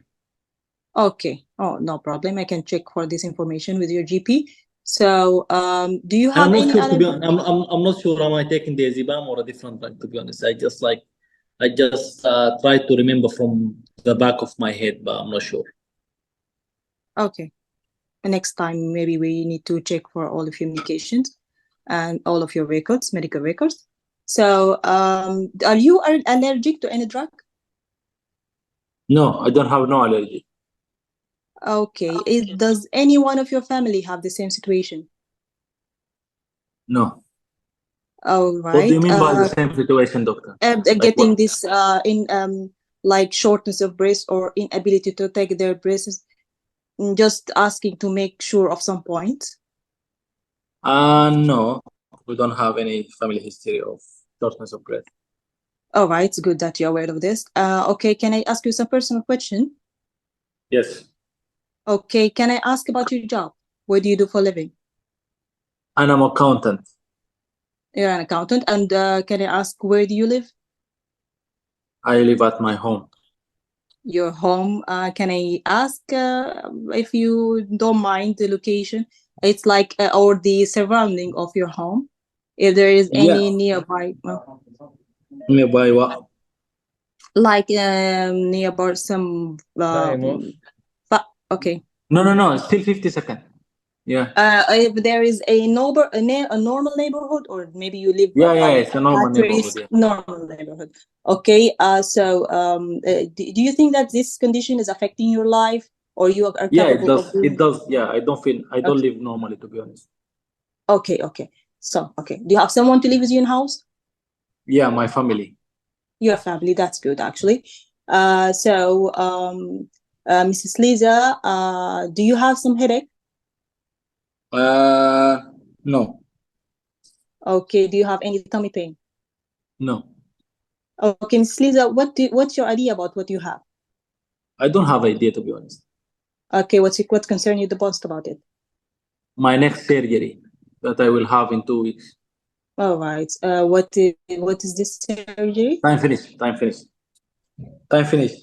Okay. Oh, no problem. I can check for this information with your GP. So, do you And I'm have not any sure, to other? be honest. I'm not sure. Am I taking the Zibam or a different drug? To be honest, I just try to remember from the back of my head, but I'm not sure. Okay. Next time, maybe we need to check for all of your medications and all of your records, medical records. So, are you allergic to any drug? No, I don't have no allergy. Okay. Does any one of your family have the same situation? No. All What do right. you mean by the same situation, doctor? Getting what? this in like shortness of breath or inability to take their breaths, just asking to make sure of some points. No, we don't have any family history of shortness of breath. All right, it's good that you're aware of this. Okay, can I ask you some personal question? Yes. Okay, can I ask about your job? What do you do for a living? And I'm accountant. You're an accountant, and can I ask where do you live? I live at my home. Your home. Can I ask if you don't mind the location? It's like or the surrounding of your home. If there is any nearby, Nearby what? like nearby some. Okay. No, still 50 seconds. Yeah. If there is a normal neighborhood, or maybe you live Yeah, by it's a normal at neighborhood. risk, Yeah. normal neighborhood. Okay. Do you think that this condition is affecting your life, or you are Yeah, it capable of does. It doing? does. Yeah, I don't Okay. live normally, to be honest. Okay. So, okay. Do you have someone to live with you in house? Yeah, my family. Your family. That's good, actually. Mrs. Lisa, do you have some headache? No, Okay. Do you have any tummy pain? no. Okay, Mrs. Lisa, what's your idea about what you have? I don't have idea, to be honest. Okay, what concern you the most about it? My next surgery that I will have in 2 weeks. All right. What is this surgery? Time finished. Time finished.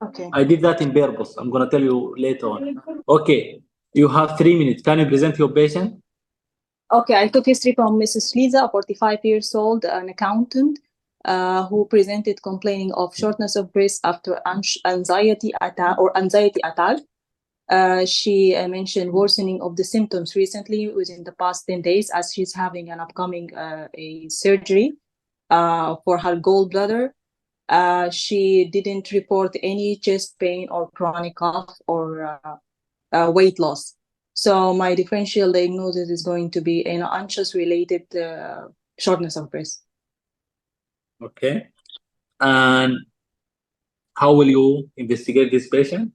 Okay. I did that in purpose. I'm gonna tell you later on. Okay, you have 3 minutes. Can you present your patient? Okay, I took history from Mrs. Lisa, 45 years old, an accountant, who presented complaining of shortness of breath after anxiety attack. She mentioned worsening of the symptoms recently within the past 10 days, as she's having an upcoming a surgery for her gallbladder. She didn't report any chest pain or chronic cough or weight loss. So my differential diagnosis is going to be an anxious related shortness of breath. Okay. And how will you investigate this patient?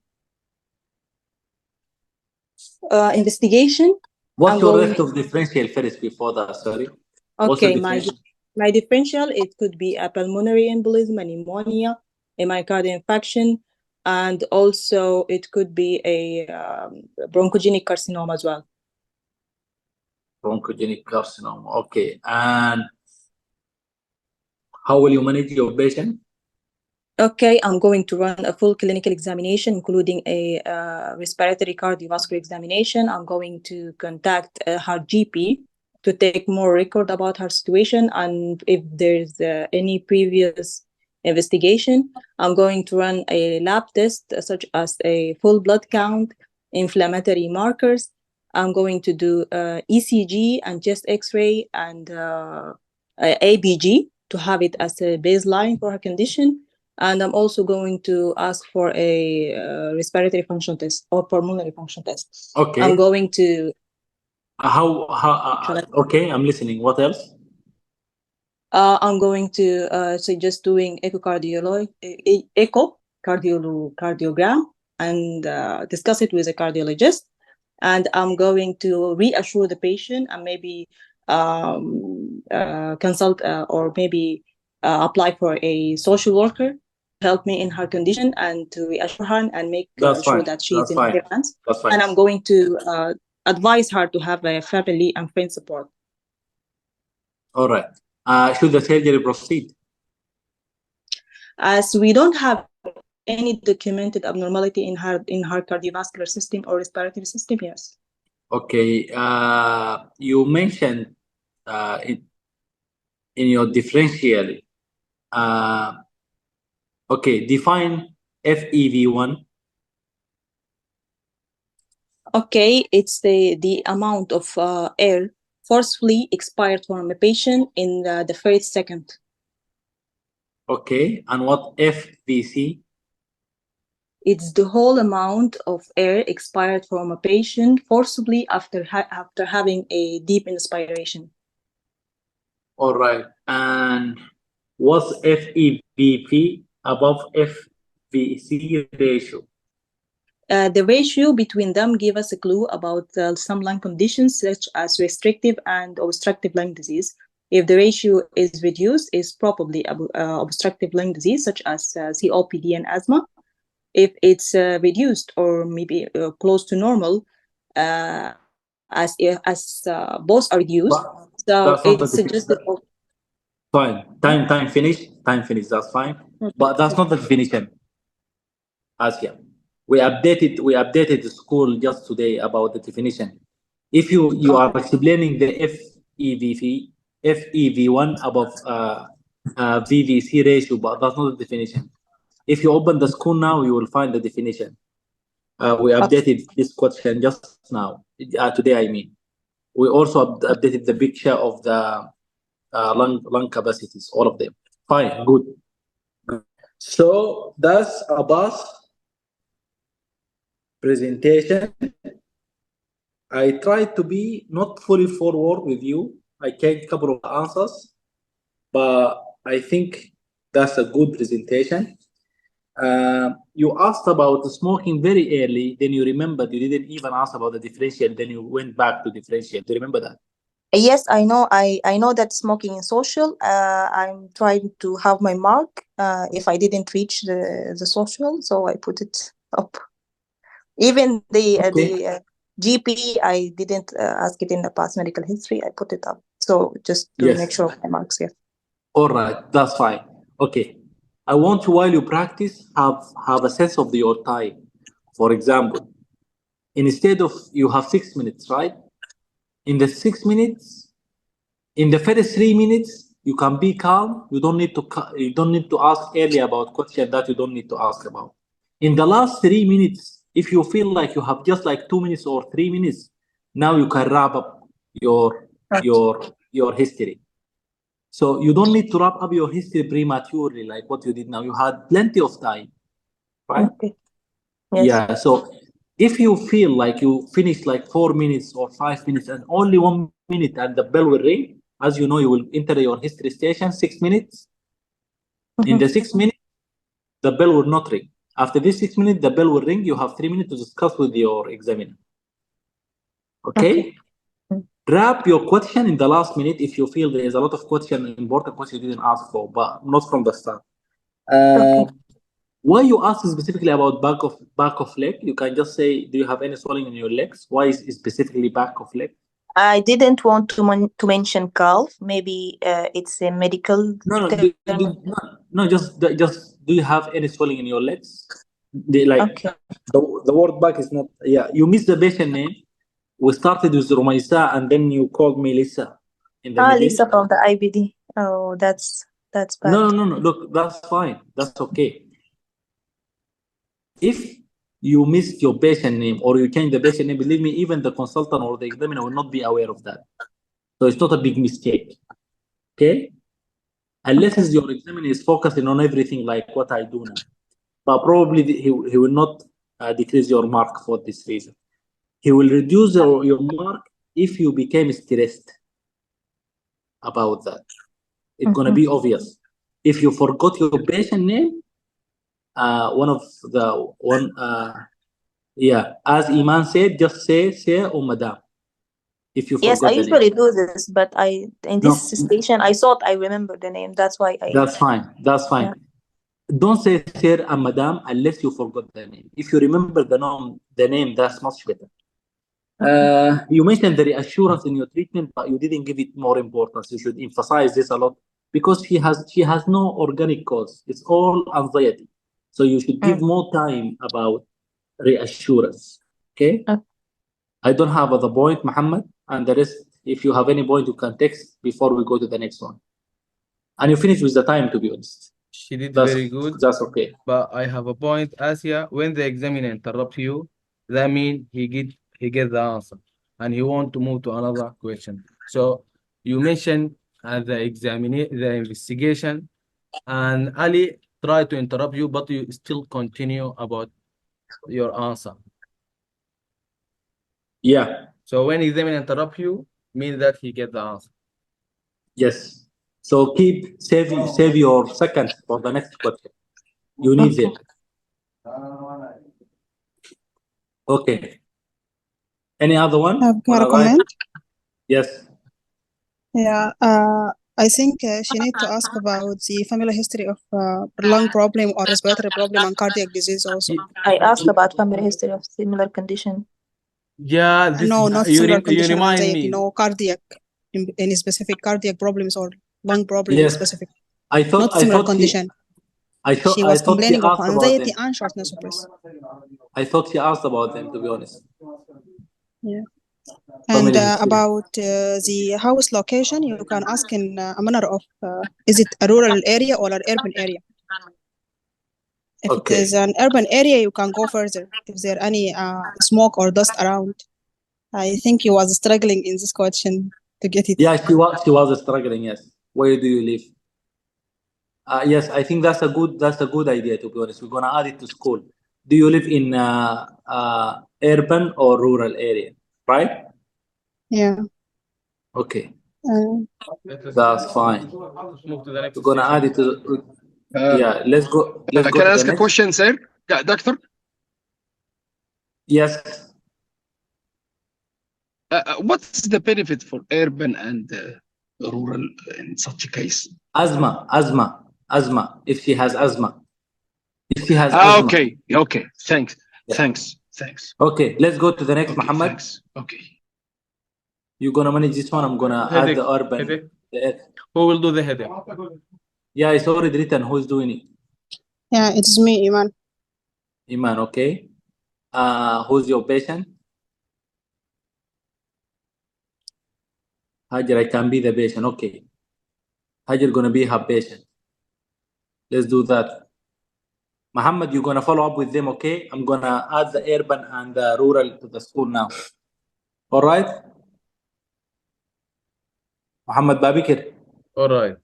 Investigation. What's your rate of differential first before that? Sorry. Okay, my differential, it could be a pulmonary embolism, a pneumonia, a myocardial infarction, and also it could be a bronchogenic carcinoma as well. Bronchogenic carcinoma. Okay. And how will you manage your patient? Okay, I'm going to run a full clinical examination, including a respiratory cardiovascular examination. I'm going to contact her GP to take more record about her situation, and if there's any previous investigation, I'm going to run a lab test such as a full blood count, inflammatory markers. I'm going to do ECG and chest X-ray and ABG to have it as a baseline for her condition. And I'm also going to ask for a respiratory function test or pulmonary function test. Okay. I'm going to. Okay, I'm listening. What else? I'm going to suggest doing echocardiogram and discuss it with a cardiologist. And I'm going to reassure the patient and maybe consult or maybe apply for a social worker to help me in her condition and to reassure her and make sure that she's in her hands. That's fine. And I'm going to advise her to have a family and friend support. All right. Should the surgery proceed? As we don't have any documented abnormality in her cardiovascular system or respiratory system, yes. Okay. You mentioned in your differential. Okay, define FEV1. Okay, it's the amount of air forcefully expired from a patient in the first second. Okay, and what FVC? It's the whole amount of air expired from a patient forcibly after having a deep inspiration. All right, and what's FEVP above FVC ratio? The ratio between them give us a clue about some lung conditions such as restrictive and obstructive lung disease. If the ratio is reduced, it's probably obstructive lung disease such as COPD and asthma. If it's reduced or maybe close to normal, as both are reduced, so it's suggested. Fine. Time finished. That's fine. Okay. But that's not the definition. Asia. We updated the school just today about the definition. If you are explaining the FEV1 above VVC ratio, but that's not the definition. If you open the school now, you will find the definition. We updated this question just now, today, I mean. We also updated the picture of the lung capacities, all of them. Fine, good. So that's Abbas' presentation. I tried to be not fully forward with you. I gave a couple of answers, but I think that's a good presentation. You asked about smoking very early, then you remembered you didn't even ask about the differential, then you went back to differential. Do you remember that? Yes, I know. I know that smoking is social. I'm trying to have my mark. If I didn't reach the social, so I put it up. Even the GP, I didn't ask it in the past medical history. I put it up. So just to make sure of my marks. Yeah. All right, that's fine. Okay. I want to, while you practice, have a sense of your time. For example, instead of you have 6 minutes, right? In the 6 minutes, in the first 3 minutes, you can be calm. You don't need to ask early about questions that you don't need to ask about. In the last 3 minutes, if you feel like you have just like 2 minutes or 3 minutes, now you can wrap up your history. So you don't need to wrap up your history prematurely like what you did now. You had plenty of time, right? Okay. Yes. Yeah. So if you feel like you finished like 4 minutes or 5 minutes and only 1 minute and the bell will ring, as you know, you will enter your history station 6 minutes. In the 6 minutes, the bell will not ring. After this 6 minutes, the bell will ring. You have 3 minutes to discuss with your examiner. Okay? Wrap your question in the last minute if you feel there is a lot of important questions you didn't ask for, but not from the start. Why you ask specifically about back of leg? You can just say, do you have any swelling in your legs? Why is specifically back of leg? I didn't want to mention calf. Maybe it's a medical. No. Just do you have any swelling in your legs? The word back is not. Yeah, you missed the patient name. We started with Rumaisa and then you called me Lisa. In the middle. Lisa from the IBD. Oh, that's bad. No. Look, that's fine. That's okay. If you missed your patient name or you change the patient name, believe me, even the consultant or the examiner will not be aware of that. So it's not a big mistake. Okay? Unless your examiner is focusing on everything like what I do now. But probably he will not decrease your mark for this reason. He will reduce your mark if you became stressed about that. It's going to be obvious. If you forgot your patient name, as Iman said, just say or madam. If you forgot I usually do this, but in this station I thought I remember the name. That's why That's fine. Yeah. Don't say sir and madam unless you forgot the name. If you remember the name, that's much better. You mentioned the reassurance in your treatment, but you didn't give it more importance. You should emphasize this a lot because she has no organic cause. It's all anxiety. So you should give more time about reassurance. Okay? I don't have other point, Muhammad, and the rest, if you have any point, you can text before we go to the next one. And you finish with the time, to be honest. She did very good. That's okay. But I have a point, Asia. When the examiner interrupts you, that means he get the answer and he want to move to another question. So you mentioned the investigation, and Ali tried to interrupt you, but you still continue about your answer. Yeah. So when examiner interrupt you, means that he get the answer. Yes. So save your seconds for the next question. You need it. Okay. Any other one? I've got a comment. Yes. Yeah. I think she needs to ask about the family history of lung problem or respiratory problem and cardiac disease also. I asked about family history of similar condition. Yeah. No, not similar condition. You remind me. Cardiac, any specific cardiac problems or lung problem in specific. I thought not similar condition. She was complaining of anxiety and shortness of breath. I thought she asked about them, to be honest. Yeah. And about the house location, you can ask in a manner of, is it a rural area or an urban area? If Okay. it is an urban area, you can go further. If there any smoke or dust around. I think he was struggling in this question to get it. Yeah, she was struggling. Yes. Where do you live? Yes, I think that's a good idea. To be honest, we're gonna add it to school. Do you live in urban or rural area? Right. Yeah. Okay, That's fine. Move to the next We're gonna station. add it to. Yeah, let's go. Let's go Can to I the ask a next. question, sir? Doctor? Yes. What's the benefit for urban and rural in such a case? Asthma. If she has asthma. If she has asthma. Okay. Thanks. Yeah. Thanks. Okay, let's go to the next, Okay, Muhammad. thanks. Okay. You're gonna manage this one. I'm gonna add the urban. Headache. Who will do the headache? Yeah, it's already written. Who's doing it? Yeah, it is me, Iman. Iman, okay. Who's your patient? Hajar, I can be the patient. Okay. Hajar gonna be her patient. Let's do that. Muhammad, you're gonna follow up with them, okay? I'm gonna add the urban and the rural to the school now. All right? Muhammad Babikir. All right.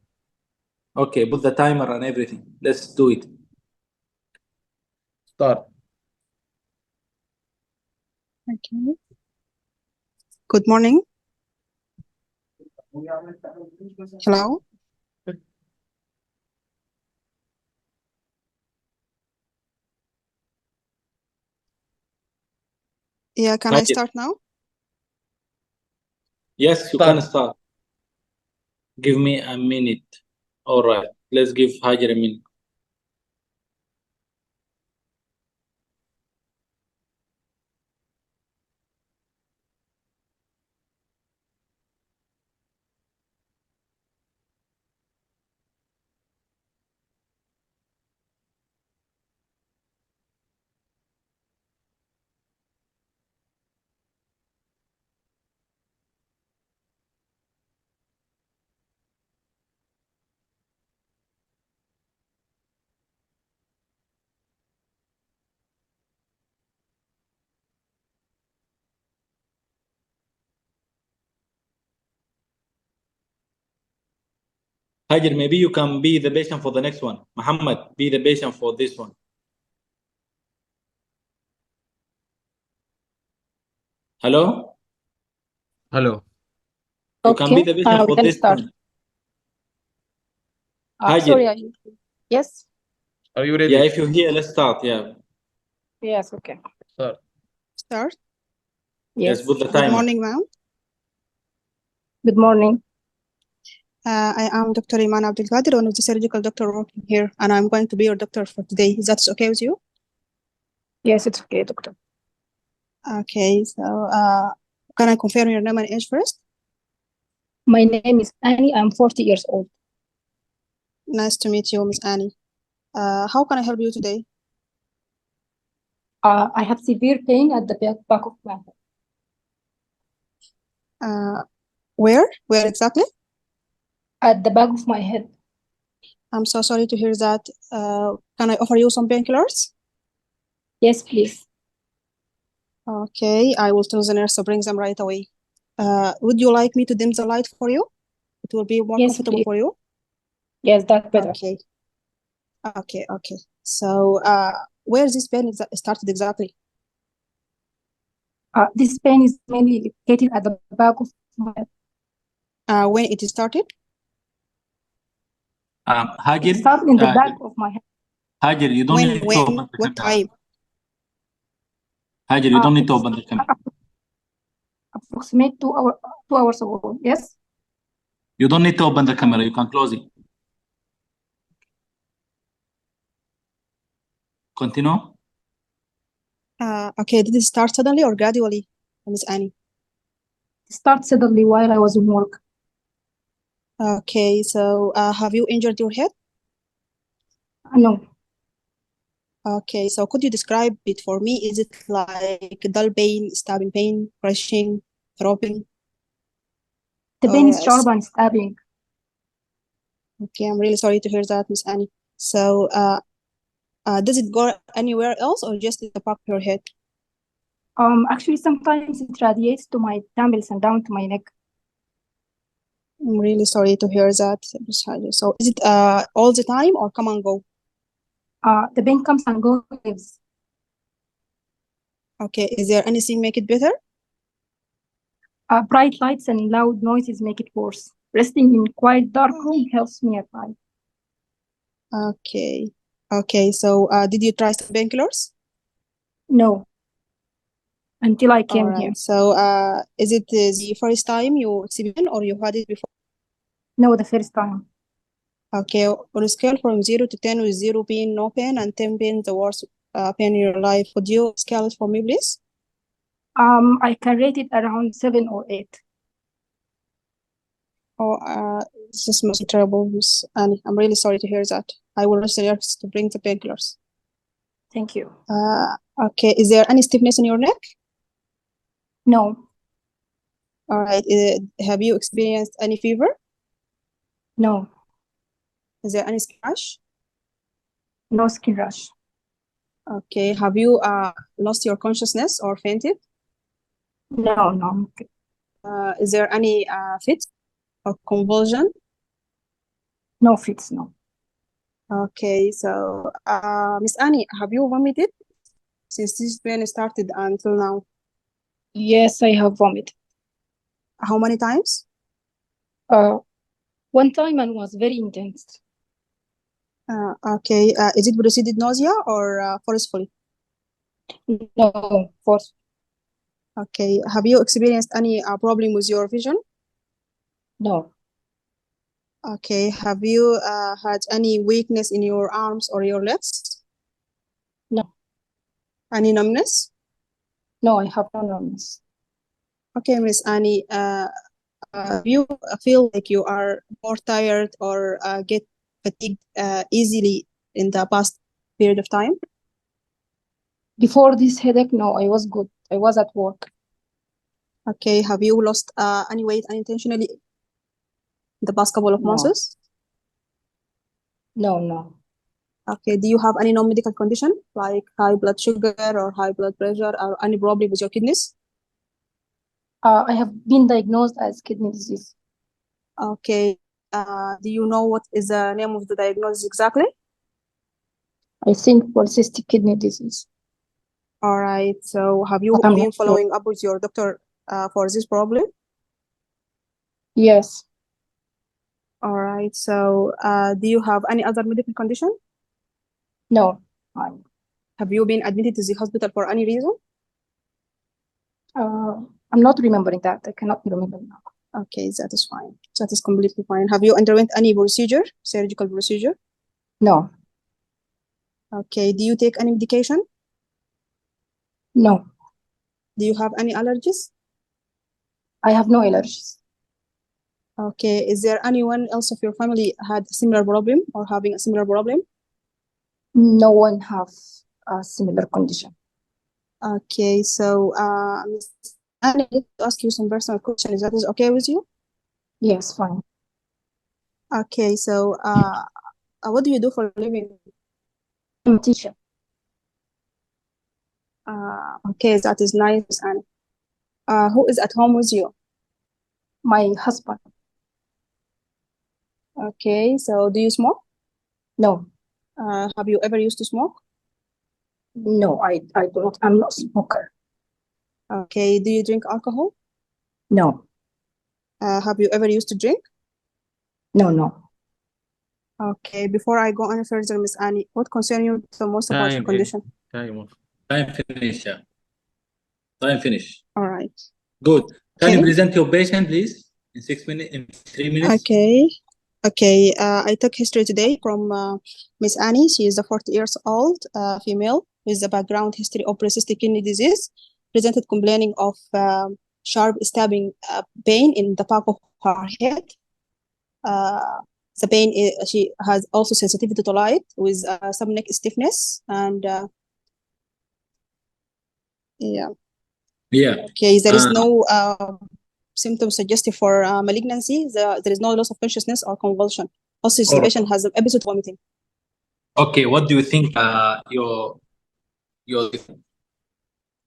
Okay, put the timer and everything. Let's do it. Start. Okay. Good morning. Hello. Yeah, can I start now? Yes, you can start. Give me a minute. All right. Let's give Hajar a minute. Hajar, maybe you can be the patient for the next one. Muhammad, be the patient for this one. Hello? Hello. You can be the patient for this one. Hajar. Yes. Are you ready? Yeah, if you're here, let's start. Yeah. Yes. Okay. Start. Yes, Yes. put the Good timer. morning, ma'am. Good morning. I am Dr. Iman Abdelkader, one of the surgical doctor working here, and I'm going to be your doctor for today. That's okay with you? Yes, it's okay, doctor. Okay, so can I confirm your name and age first? My name is Annie. I'm 40 years old. Nice to meet you, Miss Annie. How can I help you today? I have severe pain at the back of my head. Where? Where exactly? At the back of my head. I'm so sorry to hear that. Can I offer you some painkillers? Yes, please. Okay, I will tell the nurse to bring them right away. Would you like me to dim the light for you? It will be more comfortable please. for you. Yes, that's better. Okay. So, where this pain started exactly? This pain is mainly located at the back of my head. When it started? Hajar. It started in the back of my head. Hajar, you don't need to open the What camera. time? Hajar, you don't need to open the camera. Approximate 2 hours ago. Yes. You don't need to open the camera. You can close it. Continue. Okay, did it start suddenly or gradually, Miss Annie? It started suddenly while I was in work. Okay, so have you injured your head? No. Okay, so could you describe it for me? Is it like dull pain, stabbing pain, crushing, throbbing? The pain is sharp and stabbing. Okay, I'm really sorry to hear that, Miss Annie. So, Does it go anywhere else or just in the back of your head? Actually, sometimes it radiates to my temples and down to my neck. I'm really sorry to hear that. So is it all the time or come and go? The pain comes and goes. Okay, is there anything make it better? Bright lights and loud noises make it worse. Resting in quiet, dark room helps me at night. Okay. Okay, so did you try some painkillers? No. Until I came All here. right. So is it the first time you experienced or you had it before? No, the first time. Okay, on a scale from 0 to 10 with 0 being no pain and 10 being the worst pain in your life, would you scale it for me, please? I can rate it around 7 or 8. Oh, this is most terrible, Miss Annie. I'm really sorry to hear that. I will suggest to bring the painkillers. Thank you. Okay, is there any stiffness in your neck? No. All right, have you experienced any fever? No. Is there any skin rash? No skin rash. Okay, have you lost your consciousness or fainted? No, no. Is there any fits or convulsion? No fits, no. Okay, so Miss Annie, have you vomited since this pain started until now? Yes, I have vomited. How many times? One time and was very intense. Okay, is it preceded nausea or forcefully? No, force. Okay, have you experienced any problem with your vision? No. Okay, have you had any weakness in your arms or your legs? No. Any numbness? No, I have no numbness. Okay, Miss Annie, you feel like you are more tired or get fatigued easily in the past period of time? Before this headache, no, I was good. I was at work. Okay, have you lost any weight unintentionally in the past couple of No. months? No, no. Okay, do you have any non-medical condition like high blood sugar or high blood pressure or any problem with your kidneys? I have been diagnosed as kidney disease. Okay, do you know what is the name of the diagnosis exactly? I think polycystic kidney disease. All right, so have you I'm been not sure. following up with your doctor for this problem? Yes. All right, so do you have any other medical condition? No. Have you been admitted to the hospital for any reason? I'm not remembering that. I cannot remember now. Okay, that is fine. That is completely fine. Have you underwent any procedure, surgical procedure? No. Okay, do you take any medication? No. Do you have any allergies? I have no allergies. Okay, is there anyone else of your family had a similar problem or having a similar problem? No one has a similar condition. Okay, so Ms. Annie, I need to ask you some personal questions. That is okay with you? Yes, fine. Okay, so what do you do for a living? I'm a teacher. Okay, that is nice. And who is at home with you? My husband. Okay, so do you smoke? No. Have you ever used to smoke? No, I do not. I'm not a smoker. Okay, do you drink alcohol? No. Have you ever used to drink? No, no. Okay, before I go any further, Miss Annie, what concerns you the most about your condition? Time finish, yeah. Time finish. All right. Good. Can you Okay. present your patient, please, in 6 minutes, in 3 minutes? Okay. Okay. I took history today from Miss Annie. She is a 40 years old female with a background history of polycystic kidney disease, presented complaining of sharp stabbing pain in the back of her head. The pain she has also sensitivity to light with some neck stiffness and yeah. Yeah. Okay, there is no symptoms suggestive for malignancy. There is no loss of consciousness or convulsion. Also, the patient has an episode of vomiting. Okay, what do you think your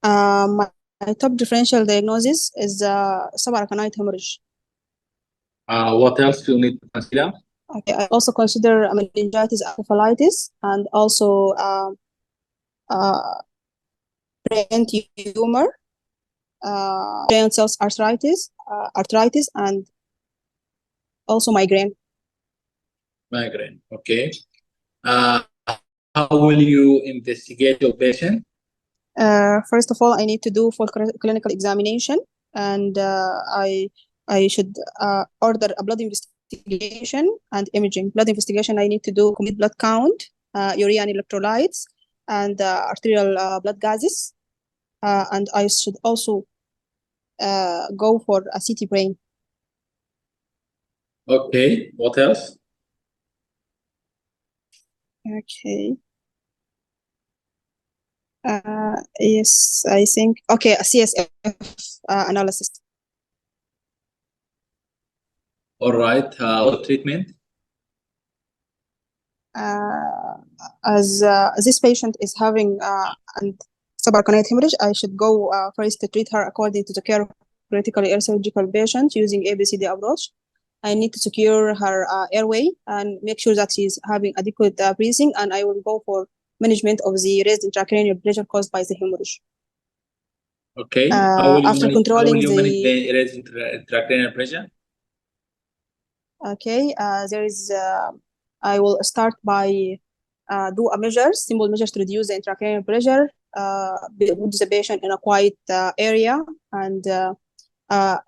My top differential diagnosis is subarachnoid hemorrhage. what else you need to consider? Okay, I also consider meningitis encephalitis and also brain tumor, brain cells arthritis, and also migraine. Migraine. Okay. How will you investigate your patient? First of all, I need to do full clinical examination, and I should order a blood investigation and imaging. Blood investigation, I need to do complete blood count, urea and electrolytes, and arterial blood gases, and I should also go for a CT brain. Okay. What else? Okay. Yes, I think. Okay, a CSF analysis. All right. What treatment? As this patient is having subarachnoid hemorrhage, I should go first to treat her according to the care of critically ill surgical patients using ABCD approach. I need to secure her airway and make sure that she's having adequate breathing, and I will go for management of the raised intracranial pressure caused by the hemorrhage. Okay. After controlling manage the raised intracranial pressure? Okay, there is. I will start by do a measure, simple measures to reduce the intracranial pressure. Put the patient in a quiet area and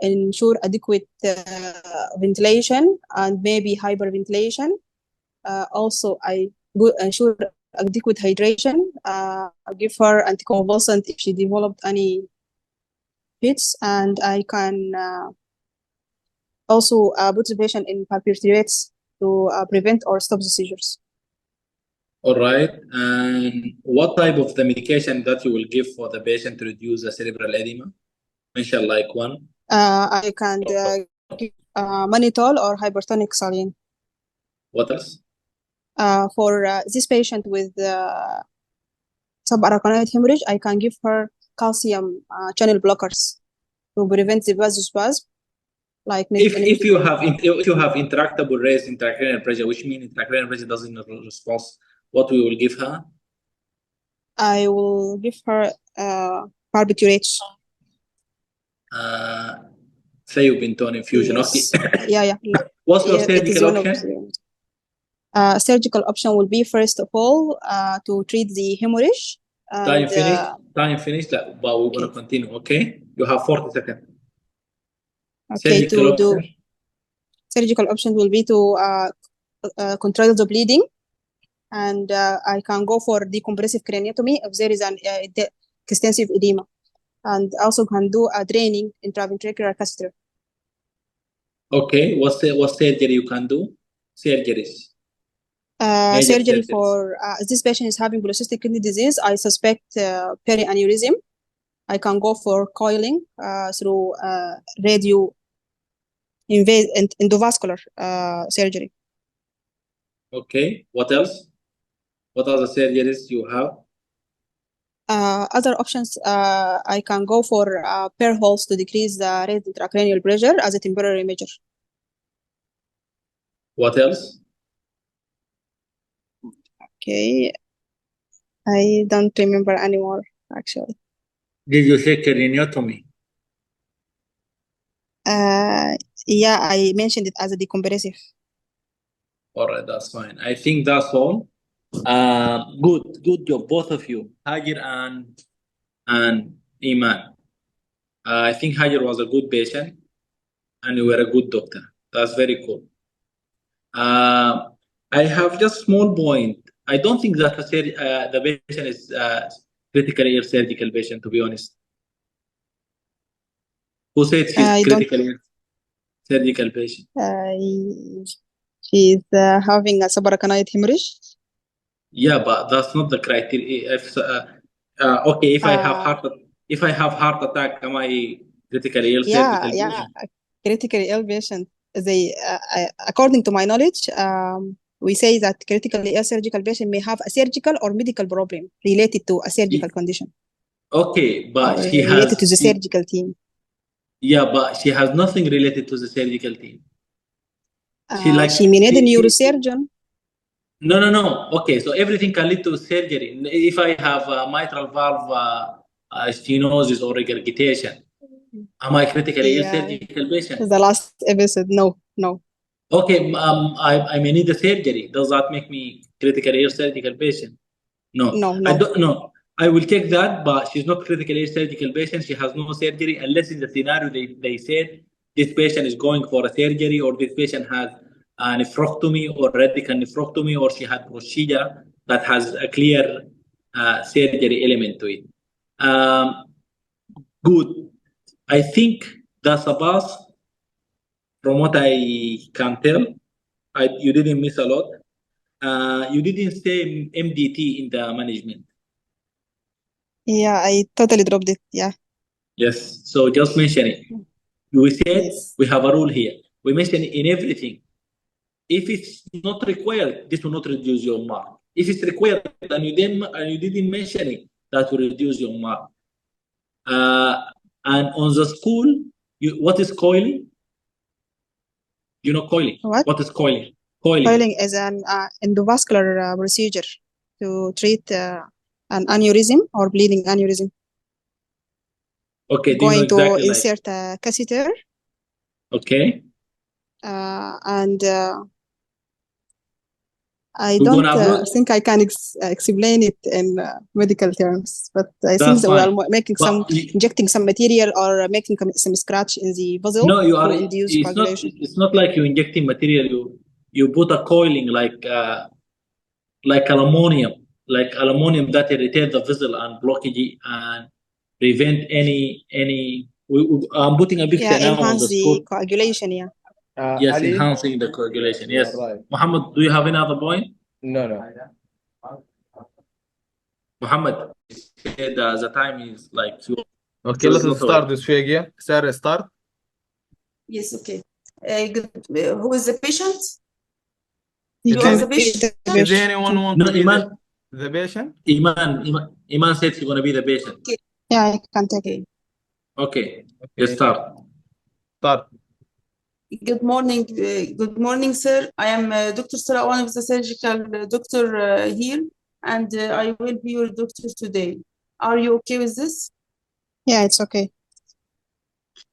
ensure adequate ventilation and maybe hyperventilation. Also, I ensure adequate hydration. Give her anticonvulsant if she developed any fits, and I can also put the patient in barbiturates to prevent or stop the seizures. All right. And what type of the medication that you will give for the patient to reduce the cerebral edema? Mention like one. I can give mannitol or hypertonic saline. What else? For this patient with subarachnoid hemorrhage, I can give her calcium channel blockers to prevent the vasospasm. Like if you have intractable raised intracranial pressure, which means intracranial pressure doesn't respond, what we will give her? I will give her barbiturates. Thiopentone infusion. Yes. Okay. Yeah. What's your surgical option? Surgical option will be first of all to treat the hemorrhage. Time finished. But we're gonna continue. Okay. You have 40 seconds. Okay. Surgical option will be to control the bleeding, and I can go for decompressive craniotomy if there is an extensive edema, and also can do a draining intraventricular catheter. Okay, what surgery you can do? Surgeries. Surgery for this patient is having polycystic kidney disease. I suspect perianeurysm. I can go for coiling through radio endovascular surgery. Okay, what else? What other surgeries you have? Other options, I can go for pair holes to decrease the raised intracranial pressure as a temporary measure. What else? Okay, I don't remember anymore actually. Did you say craniotomy? Yeah, I mentioned it as a decompressive. All right, that's fine. I think that's all. Good job, both of you, Hajar and Iman. I think Hajar was a good patient, and you were a good doctor. That's very cool. I have just small point. I don't think that the patient is critically ill surgical patient, to be honest. Who said she's critically ill surgical patient? She's having a subarachnoid hemorrhage. Yeah, but that's not the criteria. Okay, if I have heart attack, am I critically ill surgical patient? Critically ill patient. They, according to my knowledge, We say that critically ill surgical patient may have a surgical or medical problem related to a surgical condition Okay, or but she related to the has surgical team. yeah, but she has nothing related to the surgical team. She may need a neurosurgeon. No. Okay, so everything can lead to surgery. If I have a mitral valve stenosis or regurgitation, am I critically ill surgical patient? The last episode, no. Okay, I may need a surgery. Does that make me critically ill surgical patient? No. I don't know. I will take that, but she's not critically ill surgical patient. She has no surgery unless in the scenario they said this patient is going for a surgery or this patient has a nephrectomy or radical nephrectomy or she had procedure that has a clear surgery element to it. Good. I think that's a pass. From what I can tell, you didn't miss a lot. You didn't say MDT in the management. Yeah, I totally dropped it. Yeah. Yes. So just mention it. We said we have a rule here. We mention it in everything. If it's not required, this will not reduce your mark. If it's required and you didn't mention it, that will reduce your mark. And on the school, what is coiling? You know coiling. What is coiling? Coiling is an endovascular procedure to treat an aneurysm or bleeding aneurysm. Okay, going do you know exactly to insert a catheter. Okay. And I don't think I can explain it in medical terms, but I think that we are making injecting some material or making some scratch in the vessel. No, you are. To induce coagulation. It's not like you injecting material. You put a coiling like aluminum, that irritate the vessel and blockage and prevent any. I'm putting a picture now on the screen. Coagulation. Yeah. Yes, Ali? enhancing the coagulation. Yes. Right. Muhammad, do you have any other point? No. Muhammad said the time is like 2. Okay, let's start this way again. Sarah, start. Yes, okay. Who is the patient? You are the patient? Does anyone want to be the patient? Iman said she's going to be the patient. Okay. Yeah, I can take it. Okay. Let's start. Good morning, sir. I am Dr. Sarah, one of the surgical doctor here, and I will be your doctor today. Are you okay with this? Yeah, it's okay.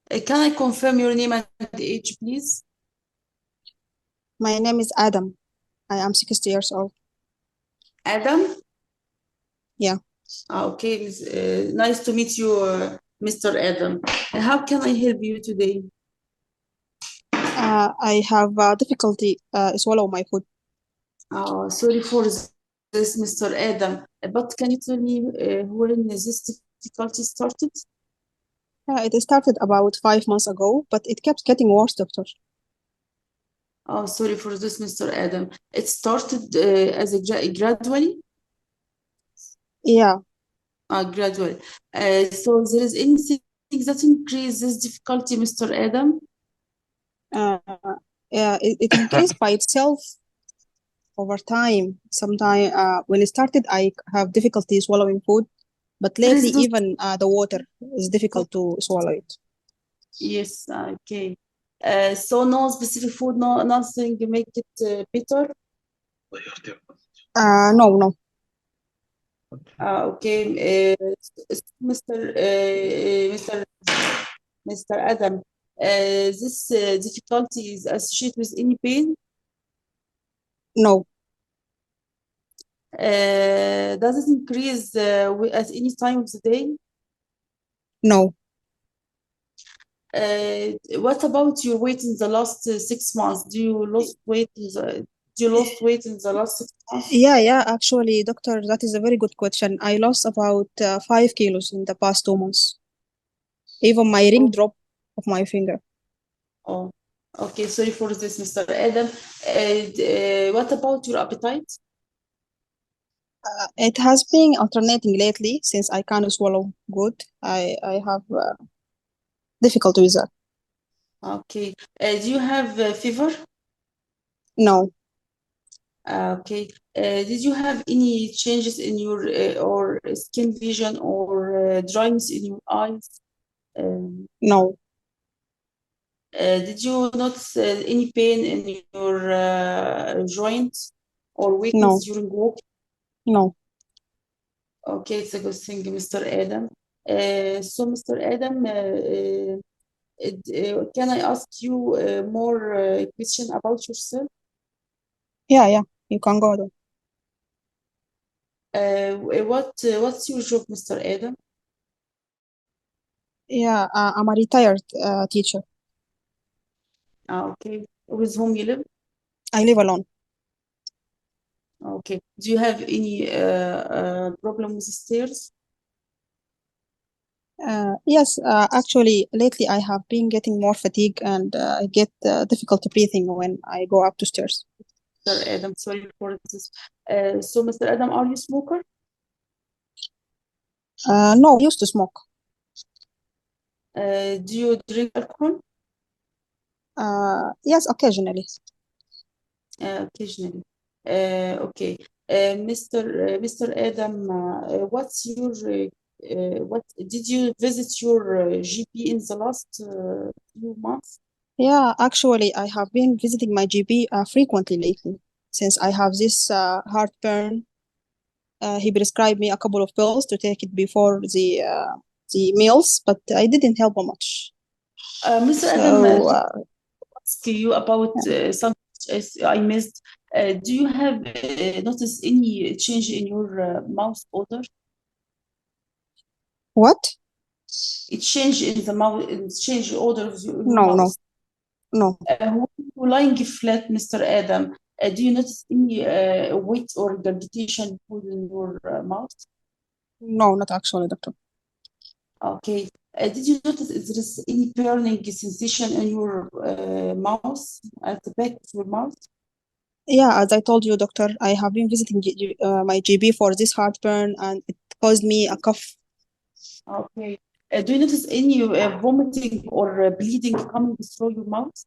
Can I confirm your name and age, please? My name is Adam. I am 60 years old. Adam? Yeah. Okay. Nice to meet you, Mr. Adam. How can I help you today? I have difficulty swallow my food. Sorry for this, Mr. Adam. But can you tell me when this difficulty started? It started about 5 months ago, but it kept getting worse, doctor. Oh, sorry for this, Mr. Adam. It started as a gradually? Yeah. Gradually. So there is anything that increases this difficulty, Mr. Adam? Yeah, it increased by itself over time. Sometimes when it started, I have difficulty swallowing food, but lately even the water is difficult to swallow it. Yes, okay. So no specific food, nothing make it better? No. Okay, Mr. Adam, this difficulty is associated with any pain? No. Does it increase at any time of the day? No. What about your weight in the last 6 months? Do you lose weight in the last 6 months? Yeah, actually, doctor, that is a very good question. I lost about 5 kilos in the past 2 months. Even my ring dropped of my finger. Oh, okay. Sorry for this, Mr. Adam. What about your appetite? It has been alternating lately since I can't swallow good. I have difficulty with that. Okay. Do you have fever? No. Okay. Did you have any changes in your or skin vision or dryness in your eyes? No, Did you notice any pain in your joints or weakness no, during walk? no. Okay, it's a good thing, Mr. Adam. So, Mr. Adam, can I ask you more question about yourself? Yeah, you can go there. What's your job, Mr. Adam? Yeah, I'm a retired teacher. Okay. With whom you live? I live alone. Okay. Do you have any problem with stairs? Yes, actually, lately I have been getting more fatigue and I get difficulty breathing when I go up the stairs. Mr. Adam, sorry for this. So, Mr. Adam, are you a smoker? No, I used to smoke. Do you drink alcohol? Yes, occasionally. Occasionally. Okay. Mr. Adam, what's your what did you visit your GP in the last few months? Yeah, actually, I have been visiting my GP frequently lately since I have this heartburn. He prescribed me a couple of pills to take it before the meals, but I didn't help much. Mr. Adam, So, ask you about something I missed. Do you have noticed any change in your mouth odor? what? It changed in the mouth, it changed the odor of your No, mouth. no. When you're lying flat, Mr. Adam, do you notice any weight or regurgitation food in your mouth? No, not actually, doctor. Okay. Did you notice if there is any burning sensation in your mouth, at the back of your mouth? Yeah, as I told you, doctor, I have been visiting my GP for this heartburn and it caused me a cough. Okay. Do you notice any vomiting or bleeding coming through your mouth?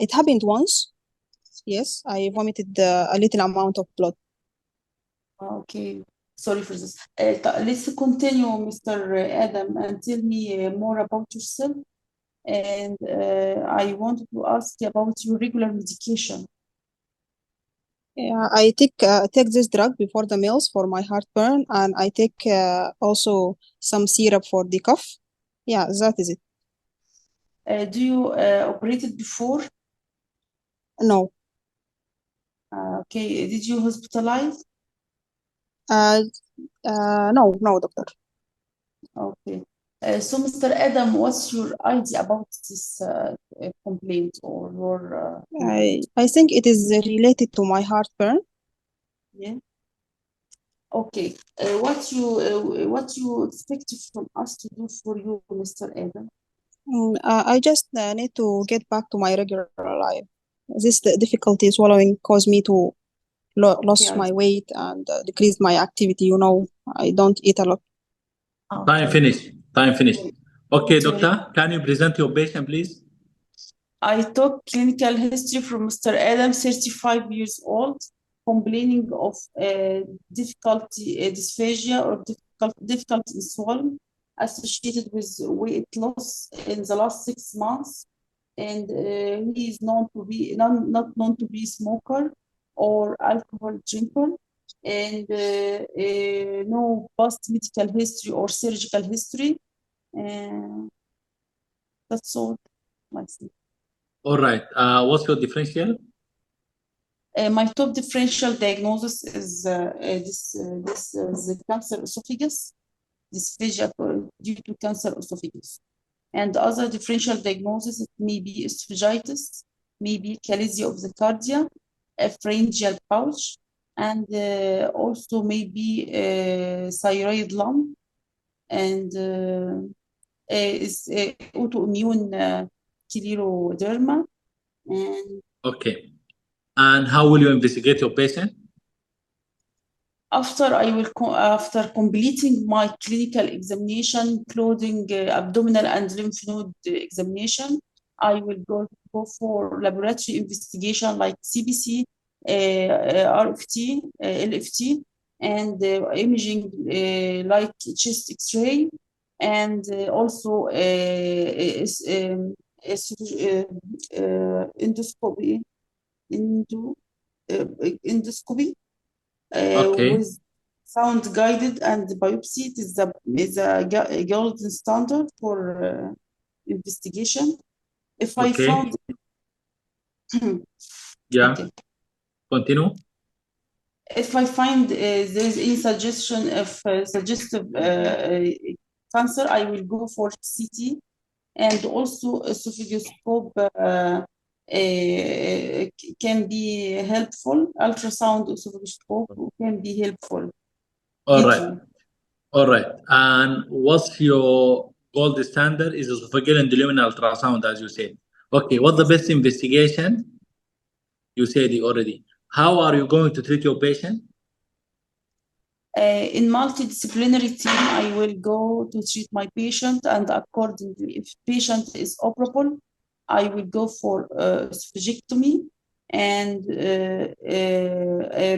It happened once. Yes, I vomited a little amount of blood. Okay. Sorry for this. Let's continue, Mr. Adam, and tell me more about yourself. And I wanted to ask you about your regular medication. Yeah, I take this drug before the meals for my heartburn, and I take also some syrup for the cough. Yeah, that is it. Do you operated before? No. Okay. Did you hospitalize? No, doctor. Okay. So, Mr. Adam, what's your idea about this complaint or your I think it is related to my heartburn. yeah. Okay. What you expect from us to do for you, Mr. Adam? I just need to get back to my regular life. This difficulty swallowing caused me to lose Yeah. my weight and decrease my activity. You know, I don't eat a lot. Time finished. Time finished. Okay, Sorry. doctor, can you present your patient, please? I took clinical history from Mr. Adam, 35 years old, complaining of difficulty, dysphagia or difficulty in swallowing associated with weight loss in the last 6 months. And he is known to be not known to be a smoker or alcohol drinker, and no past medical history or surgical history. That's all. All right. What's your differential? My top differential diagnosis is the cancer esophagus, dysphagia due to cancer esophagus. And other differential diagnosis, it may be esophagitis, maybe chalasia of the cardia, a pharyngeal pouch, and also maybe thyroid lump, and is autoimmune scleroderma. And Okay. And how will you investigate your patient? After completing my clinical examination, including abdominal and lymph node examination, I will go for laboratory investigation like CBC, RFT, LFT, and imaging like chest X-ray, and also endoscopy, endoscopy Okay. with sound guided and biopsy. It is a golden standard for investigation. If I Okay. found Yeah. okay. Continue. If I find there is any suggestion of suggestive cancer, I will go for CT, and also esophagoscope can be helpful. Ultrasound esophagoscope can be helpful. All Thank right. you. All right. And what's your gold standard? Is esophageal and luminal ultrasound, as you said. Okay. What's the best investigation? You said it already. How are you going to treat your patient? In multidisciplinary team, I will go to treat my patient, and accordingly, if patient is operable, I will go for esophagectomy and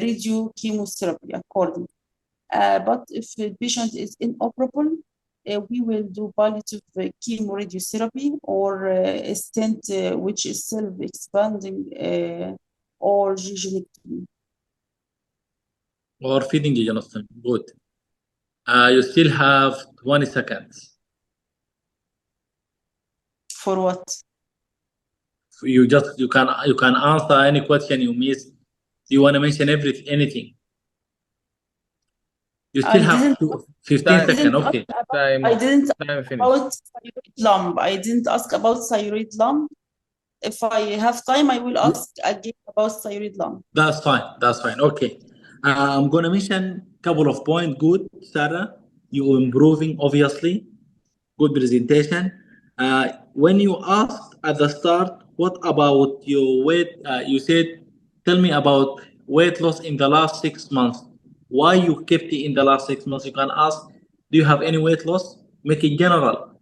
radio chemotherapy accordingly. But if the patient is inoperable, we will do palliative chemoradiotherapy or a stent which is self-expanding or jejuncectomy. Or feeding jejuncectomy. Good. You still have 20 seconds. For what? You can answer any question you missed. Do you want to mention anything? You still have 15 seconds. Okay. I didn't Time finished. about thyroid lump. I didn't ask about thyroid lump. If I have time, I will ask again about thyroid lump. That's fine. That's fine. Okay. I'm going to mention a couple of points. Good, Sarah. You're improving, obviously. Good presentation. When you asked at the start, what about your weight? You said, tell me about weight loss in the last 6 months. Why you kept it in the last 6 months? You can ask, do you have any weight loss? Make it general.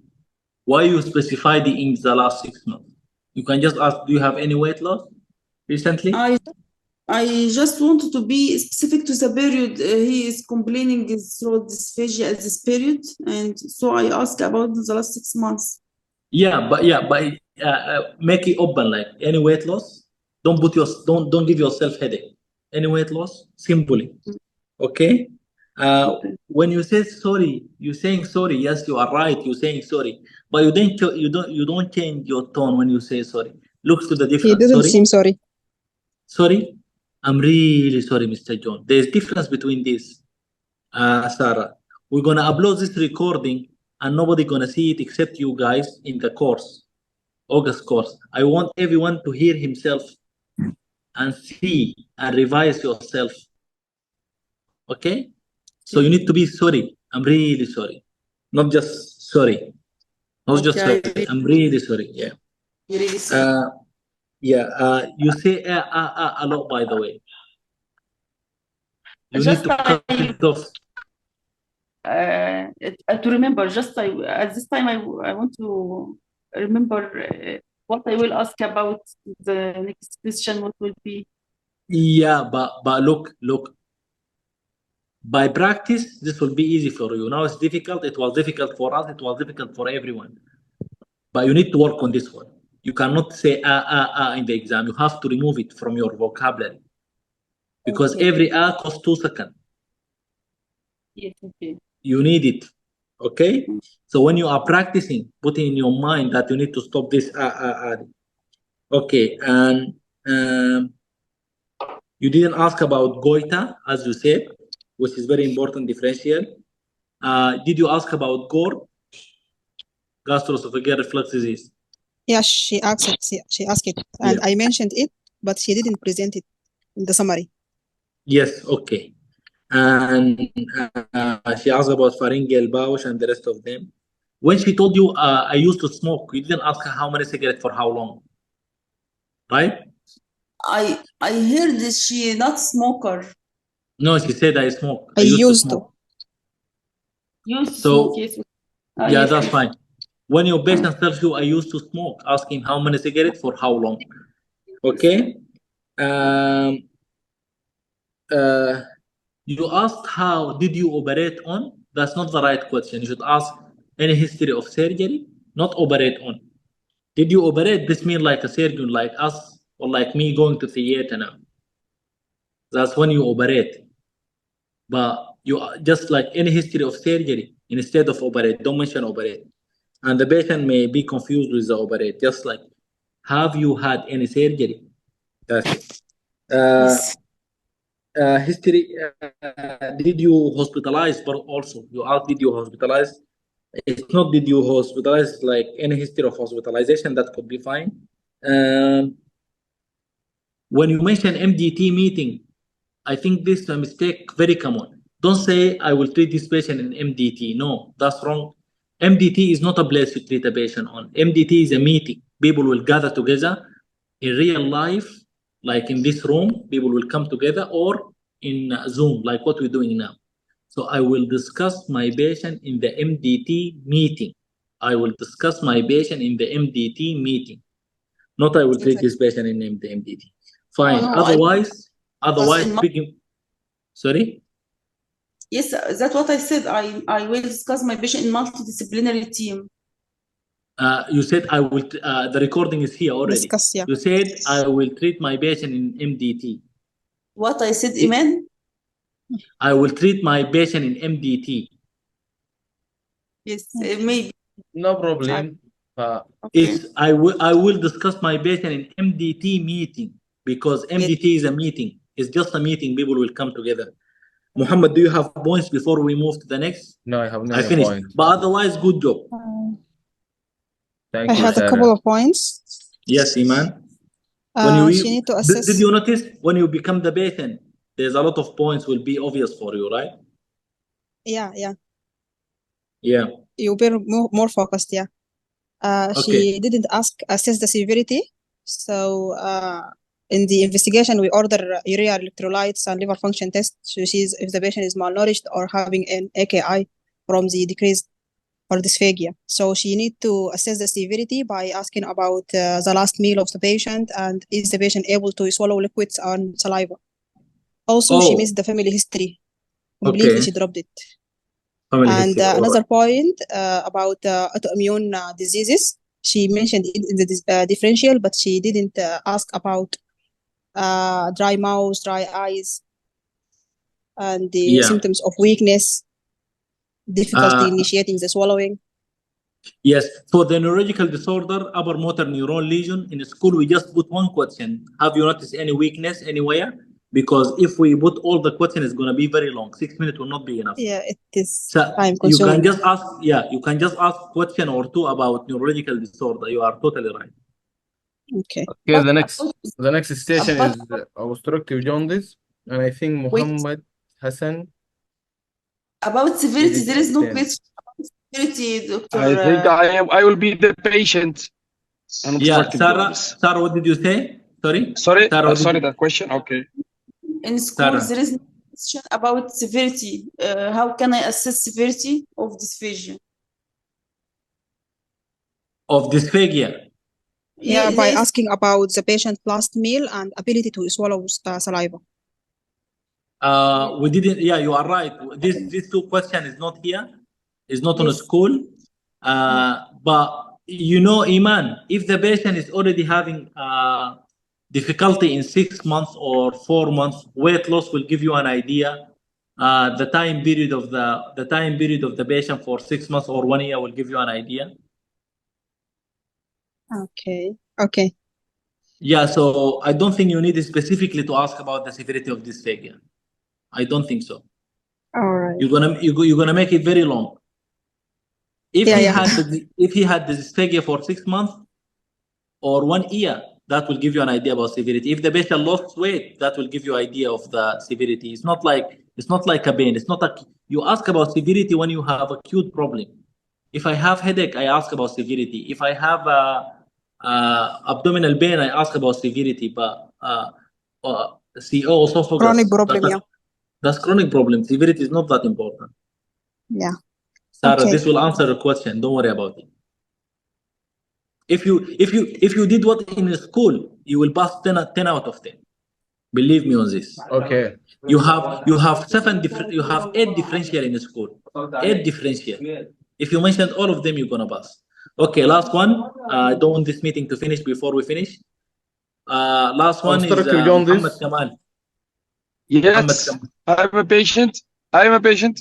Why you specified it in the last 6 months? You can just ask, do you have any weight loss recently? I just wanted to be specific to the period. He is complaining his throat dysphagia at this period, and so I asked about the last 6 months. Yeah, but make it open, like any weight loss. Don't give yourself headache. Any weight loss, simply. Okay. When you say sorry, you're saying sorry. Yes, you are right. You're saying sorry, but you don't change your tone when you say sorry. Look to the difference. He doesn't seem sorry. Sorry, I'm really sorry, Mr. John. There's difference between this, Sarah. We're gonna upload this recording, and nobody gonna see it except you guys in the course, August course. I want everyone to hear himself and see and revise yourself. Okay? So you need to be sorry. I'm really sorry. Not just sorry. Not just sorry. I'm really sorry. Yeah. You're really sorry. You say a lot, by the way. You Just need to cut it off. To remember, at this time, I want to remember what I will ask about the next question. What will be? Yeah, but look. By practice, this will be easy for you. Now it's difficult. It was difficult for us. It was difficult for everyone. But you need to work on this one. You cannot say in the exam. You have to remove it from your vocabulary. Because every costs 2 seconds. Yes, okay. You need it. Okay? So when you are practicing, put in your mind that you need to stop this. Okay, and you didn't ask about goiter, as you said, which is very important differential. Did you ask about GORD? Gastroesophageal reflux disease. Yes, she asked it. She asked it, and I mentioned it, but she didn't present it in the summary. Yes, okay. And she asked about pharyngeal pouch and the rest of them. When she told you, I used to smoke, you didn't ask her how many cigarettes for how long, right? I heard that she not smoker. No, she said I smoke. I used to. Used to So, smoke, yes. yeah, that's fine. When your patient tells you, I used to smoke, ask him how many cigarettes for how long. Okay. You asked how did you operate on? That's not the right question. You should ask any history of surgery, not operate on. Did you operate? This means like a surgeon like us or like me going to theater now. That's when you operate. But you just like any history of surgery instead of operate, don't mention operate. And the patient may be confused with the operate. Just like, have you had any surgery? That's it. Yes. History, did you hospitalize? But also, you asked, did you hospitalize? It's not did you hospitalize, like any history of hospitalization, that could be fine. When you mention MDT meeting, I think this is a mistake, very common. Don't say, I will treat this patient in MDT. No, that's wrong. MDT is not a place to treat a patient on. MDT is a meeting. People will gather together in real life, like in this room, people will come together, or in Zoom, like what we're doing now. So I will discuss my patient in the MDT meeting. I will discuss my patient in the MDT meeting. Not I will treat this patient in the MDT. Fine. no, Otherwise, in speaking. Sorry? Yes, that's what I said. I will discuss my patient in multidisciplinary team. You said I will. The recording is here already. Discuss, yeah. You said I will treat my patient in MDT. What I said, Iman? I will treat my patient in MDT. Yes, maybe. No problem. It's I will discuss my patient in MDT meeting, because MDT is a meeting. It's just a meeting. People will come together. Muhammad, do you have points before we move to the next? No, I have no I finished. points. But otherwise, good job. Thank I you, had a Sarah. couple of points. Yes, Iman. She need to assess. Did you notice when you become the patient, there's a lot of points will be obvious for you, right? Yeah. Yeah. You'll be more focused, yeah. She didn't assess the severity. So in the investigation, we order urea electrolytes and liver function tests to see if the patient is malnourished or having an AKI from the decreased or dysphagia. So she need to assess the severity by asking about the last meal of the patient and is the patient able to swallow liquids and saliva. Also, she missed the family history. Completely, she dropped it. And another point about autoimmune diseases, she mentioned it in the differential, but she didn't ask about dry mouth, dry eyes, and the symptoms of weakness, difficulty initiating the swallowing. Yes, for the neurological disorder, upper motor neuron lesion, in school we just put one question. Have you noticed any weakness anywhere? Because if we put all the questions, it's going to be very long. 6 minutes will not be enough. Yeah, it is so time you consuming. can just ask. Yeah, you can just ask question or two about neurological disorder. You are totally right. Okay. Okay, the next station is obstructive jaundice, and I think Muhammad Hassan. About severity, there is no question about severity, Doctor. I think I will be the patient. Yeah, Sarah, what did you say? Sorry, Sarah, sorry, that question. Okay. In school, there is no question about severity. How can I assess severity of dysphagia? Of dysphagia? Yeah, by asking about the patient's last meal and ability to swallow saliva. We didn't. Yeah, you are right. These two questions is not here. It's not on school. But you know, Iman, if the patient is already having difficulty in 6 months or 4 months, weight loss will give you an idea. The time period of the patient for 6 months or 1 year will give you an idea. Okay. Yeah, so I don't think you need specifically to ask about the severity of dysphagia. I don't think so. All right. You're gonna make it very long. If he had the dysphagia for 6 months or 1 year, that will give you an idea about severity. If the patient lost weight, that will give you idea of the severity. It's not like a pain. It's not like you ask about severity when you have acute problem. If I have headache, I ask about severity. If I have abdominal pain, I ask about severity. But CO, esophagus, chronic problem, that's chronic problem. Severity is not that important. Yeah. Sarah, this will answer the question. Don't worry about it. If you did what in school, you will pass 10 out of 10. Believe me on this. Okay. You have 8 differential in school. 8 differential. If you mentioned all of them, you're gonna pass. Okay, last one. I don't want this meeting to finish before we finish. Last one is Obstructive jaundice. Muhammad Kamal. Yes, I'm a patient,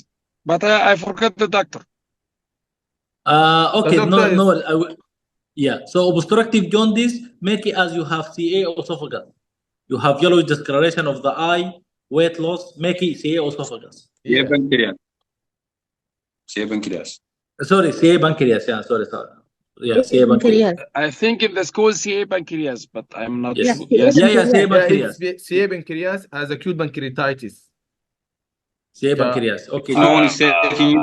but I forgot the doctor. Okay, The doctor no. Yeah, so obstructive jaundice, make it as you have CA esophagus. You have yellow discoloration of the eye, weight loss, make it CA esophagus. CA pancreas. CA pancreas. Sorry, CA pancreas. Yeah, sorry. Yeah, CA pancreas. I think in the school CA pancreas, but I'm not Yes. sure. Yes. Yeah, CA pancreas. CA pancreas as acute pancreatitis. CA pancreas. Okay. No one is taking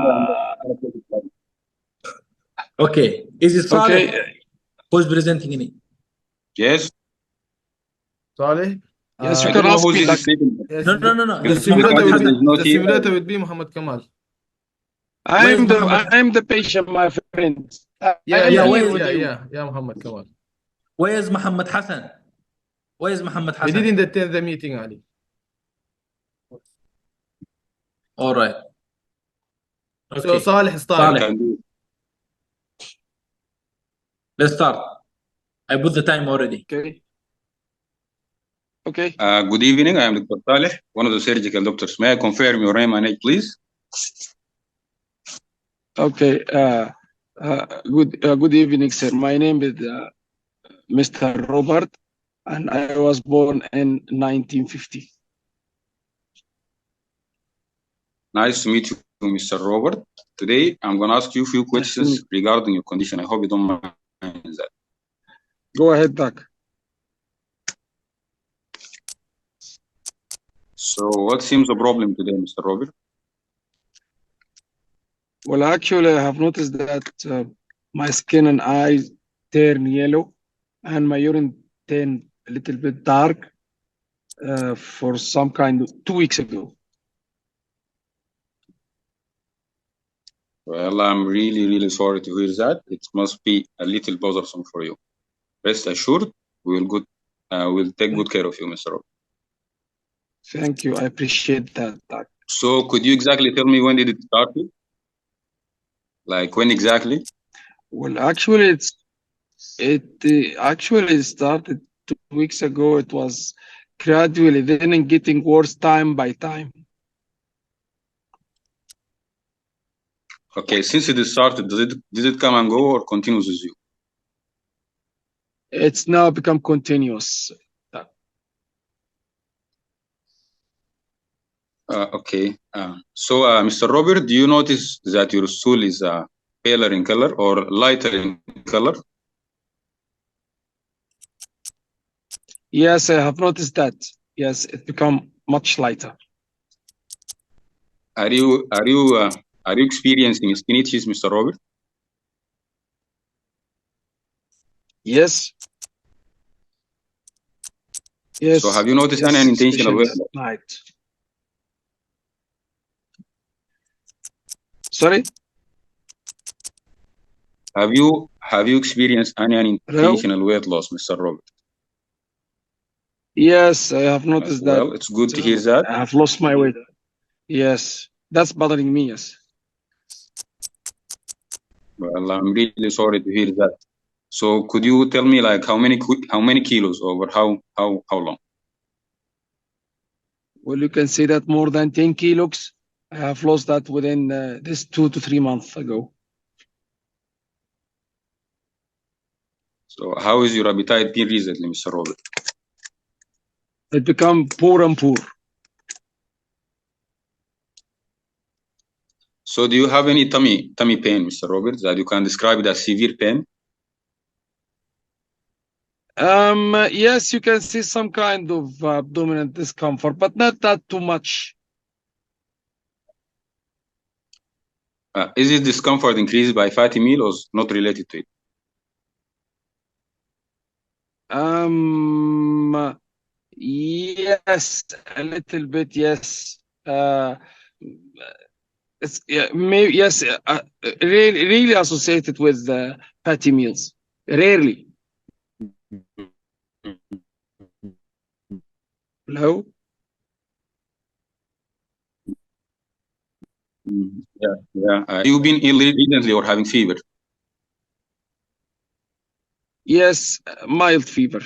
Okay. Is it Saleh? Okay. Who's presenting in it? Yes. Saleh? Yes, you I can don't know ask who me. this is taking. Yes. No. The simulator would be Muhammad Kamal. I'm the patient, my friend. Yeah, Muhammad Kamal. Where's Muhammad Hassan? Where's Muhammad He Hassan? didn't attend the meeting, Ali. All right. So Okay. Saleh start. Saleh. Let's start. I put the time already. Okay. Good evening. I am Dr. Saleh, one of the surgical doctors. May I confirm your name and age, please? Okay. Good evening, sir. My name is Mr. Robert, and I was born in 1950. Nice to meet you, Mr. Robert. Today, I'm going to ask you a few questions regarding your condition. I hope you don't mind that. Go ahead, Doc. So, what seems the problem today, Mr. Robert? Well, actually, I have noticed that my skin and eyes turn yellow, and my urine turn a little bit dark for some kind of 2 weeks ago. Well, I'm really, really sorry to hear that. It must be a little bothersome for you. Rest assured, we'll take good care of you, Mr. Robert. Thank you. I appreciate that, Doc. So, could you exactly tell me when did it start? Like when exactly? Well, actually, it actually started 2 weeks ago. It was gradually then getting worse time by time. Okay, since it started, did it come and go or continues with you? It's now become continuous. Okay. So, Mr. Robert, do you notice that your stool is paler in color or lighter in color? Yes, I have noticed that. Yes, it become much lighter. Are you experiencing skin itches, Mr. Robert? Yes. Yes. So have you noticed any unintentional weight loss? Night. Sorry? Have you experienced any unintentional weight loss, Mr. Robert? Yes, I have noticed that. Well, it's good to hear that. I have lost my weight. Yes, that's bothering me. Yes. Well, I'm really sorry to hear that. So, could you tell me like how many kilos over how long? Well, you can say that more than 10 kilos. I have lost that within this 2 to 3 months ago. So, how is your appetite been recently, Mr. Robert? It become poor and poor. So, do you have any tummy pain, Mr. Robert, that you can describe it as severe pain? Yes, you can see some kind of abdominal discomfort, but not that too much. Is this discomfort increased by fatty meal or not related to it? Yes, a little bit. Yes. It's maybe yes. Really associated with fatty meals. Rarely. Hello? Yeah. You've been ill recently or having fever? Yes, mild fever.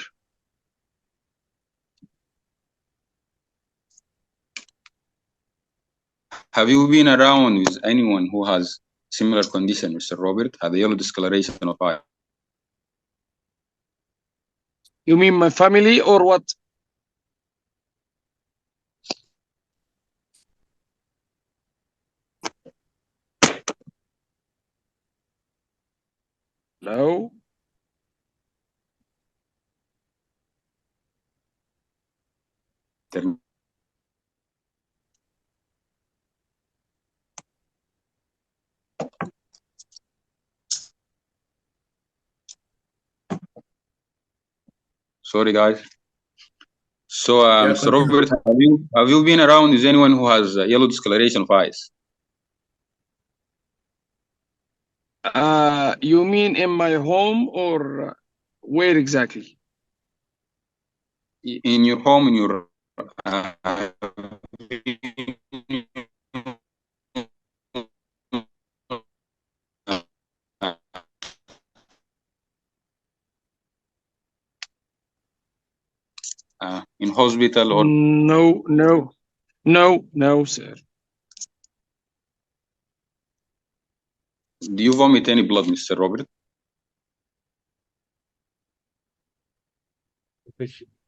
Have you been around with anyone who has similar condition, Mr. Robert, had a yellow discoloration of eye? You mean my family or what? Hello? Sorry, guys. So, Mr. continue. Robert, have you been around with anyone who has yellow discoloration of eyes? You mean in my home or where exactly? In your home, in your in hospital or No, sir. do you vomit any blood, Mr. Robert?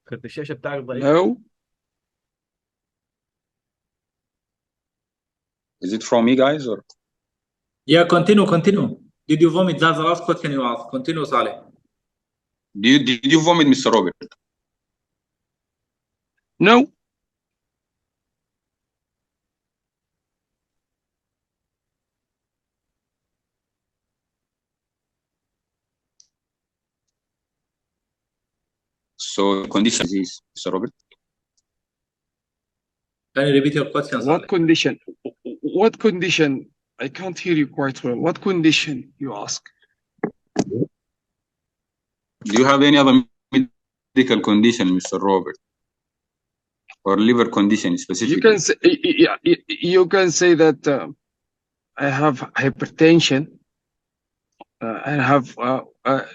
كرت الشاشة بتاعك ضعيف. No. Is it from me, guys, or? Yeah, continue. Did you vomit? That's the last question you asked. Continue, Saleh. Did you vomit, Mr. Robert? No. So, condition is, Mr. Robert? Can you repeat your question, Saleh? What condition? What condition? I can't hear you quite well. What condition you ask? Do you have any other medical condition, Mr. Robert? Or liver condition specifically? You can say that I have hypertension. I have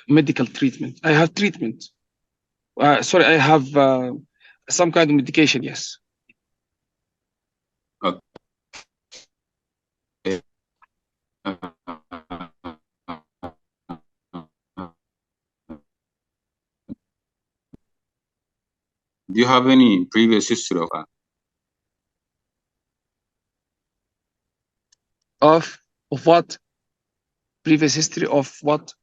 medical treatment. I have treatment. Sorry, I have some kind of medication, yes. Okay. Do you have any previous history of what? Previous history of what?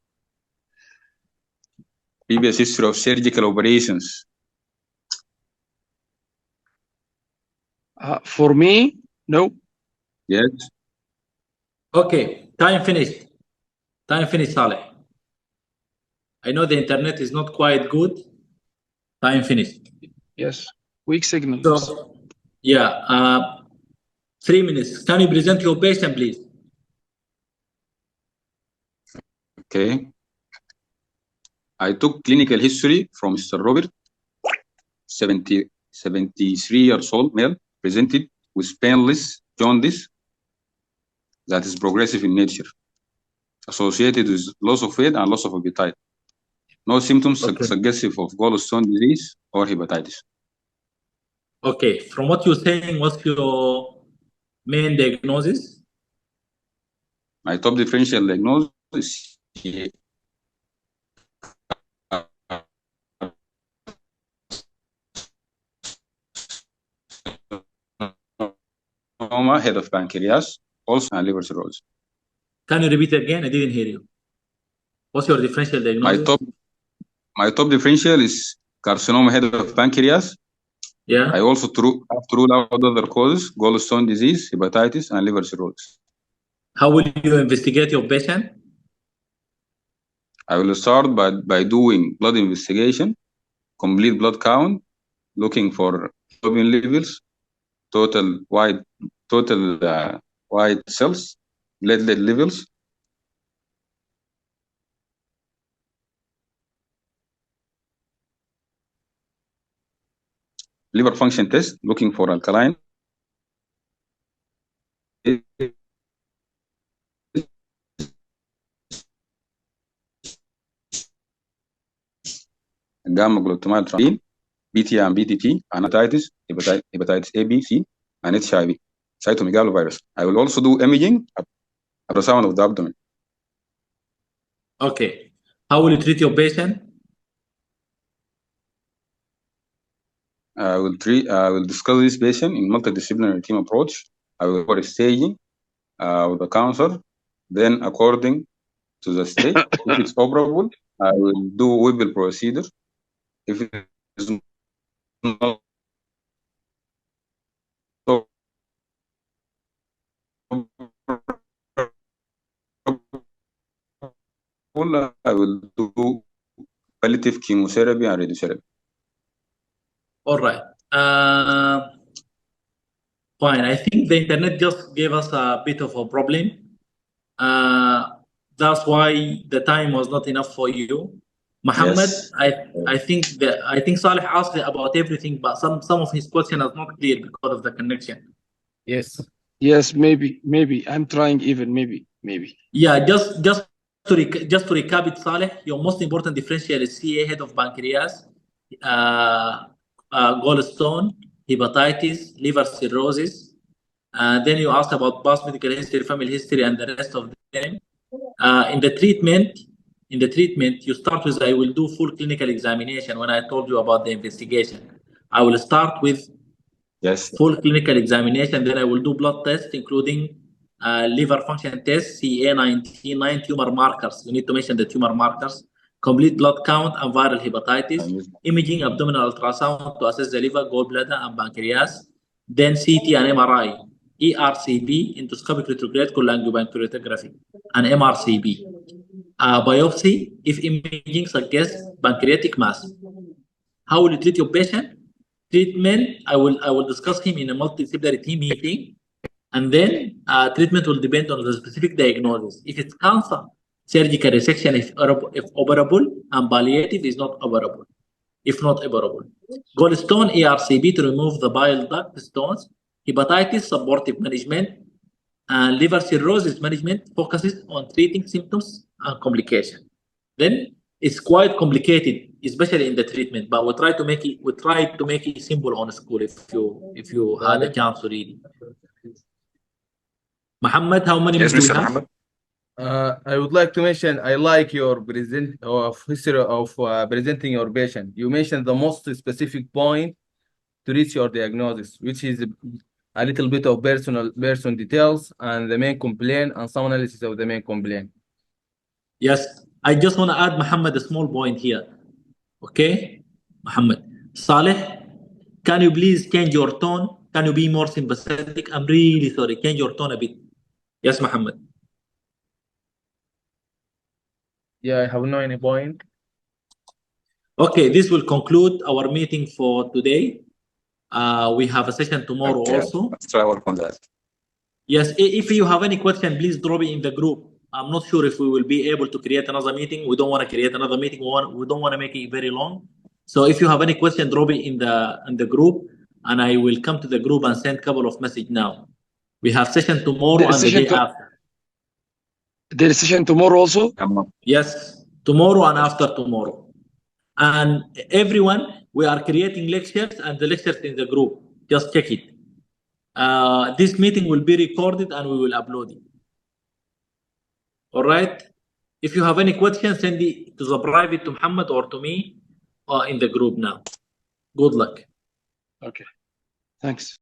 Previous history of surgical operations. For me, no. Yes. Okay, time finished. Time finished, Saleh. I know the internet is not quite good. Time finished. Yes, weak signal. So, yeah, 3 minutes. Can you present your patient, please? Okay. I took clinical history from Mr. Robert, 73 years old male, presented with painless jaundice that is progressive in nature, associated with loss of weight and loss of appetite. No symptoms suggestive of gallstone disease or hepatitis. Okay, from what you're saying, what's your main diagnosis? My top differential diagnosis is head of pancreas, also and liver cirrhosis. Can you repeat again? I didn't hear you. What's your differential diagnosis? My top differential is carcinoma head of pancreas. Yeah. I also have to rule out other causes: gallstone disease, hepatitis, and liver cirrhosis. How will you investigate your patient? I will start by doing blood investigation, complete blood count, looking for globin levels, total white cells, platelet levels. liver function test looking for alkaline. Gamma glutamyl, BT and BTT, and hepatitis A, B, C, and HIV, cytomegalovirus. I will also do imaging, ultrasound of the abdomen. Okay. How will you treat your patient? I will discuss this patient in multidisciplinary team approach. I will go staging with the counselor. Then, according to the stage, if it's operable, I will do Whipple procedure. If it is not I will do palliative chemotherapy and radiotherapy. All right. Fine. I think the internet just gave us a bit of a problem. That's why the time was not enough for you. Muhammad, Yes. I think Saleh asked about everything, but some of his question is not clear because of the connection. Yes. Yes, maybe. I'm trying even, maybe. Yeah, just to recap it, Saleh, your most important differential is CA head of pancreas, gallstone, hepatitis, liver cirrhosis. Then you asked about past medical history, family history, and the rest of them. In the treatment, you start with, I will do full clinical examination. When I told you about the investigation, I will start with full clinical examination. Then I will do blood tests, including liver function test, CA19, tumor markers. You need to mention the tumor markers, complete blood count, and viral hepatitis. Imaging, abdominal ultrasound to assess the liver, gallbladder, and pancreas. Then CT and MRI, ERCP, endoscopic retrograde cholangiopancreatography, and MRCP. Biopsy, if imaging suggests pancreatic mass. How will you treat your patient? Treatment, I will discuss him in a multidisciplinary team meeting, and then treatment will depend on the specific diagnosis. If it's cancer, surgical resection if operable, and palliative is not operable. If not operable, gallstone, ERCP to remove the bile duct stones. Hepatitis, supportive management, and liver cirrhosis management focuses on treating symptoms and complications. Then it's quite complicated, especially in the treatment, but we try to make it simple on school if you had a chance to read it. Muhammad, how many minutes do we have? I would like to mention, I like your history of presenting your patient. You mentioned the most specific point to reach your diagnosis, which is a little bit of person details and the main complaint and some analysis of the main complaint. Yes, I just want to add, Muhammad, a small point here. Okay, Muhammad. Saleh, can you please change your tone? Can you be more sympathetic? I'm really sorry. Change your tone a bit. Yes, Muhammad. Yeah, I have no any point. Okay, this will conclude our meeting for today. We have a session tomorrow also. Let's try work on that. Yes, if you have any question, please drop it in the group. I'm not sure if we will be able to create another meeting. We don't want to create another meeting. We don't want to make it very long. So if you have any question, drop it in the group, and I will come to the group and send a couple of messages now. We have session tomorrow and the day after. There is session tomorrow also? Yes, tomorrow and after tomorrow. And everyone, we are creating lectures and the lectures in the group. Just check it. This meeting will be recorded and we will upload it. All right. If you have any questions, send it to the private to Muhammad or to me or in the group now. Good luck. Okay. Thanks.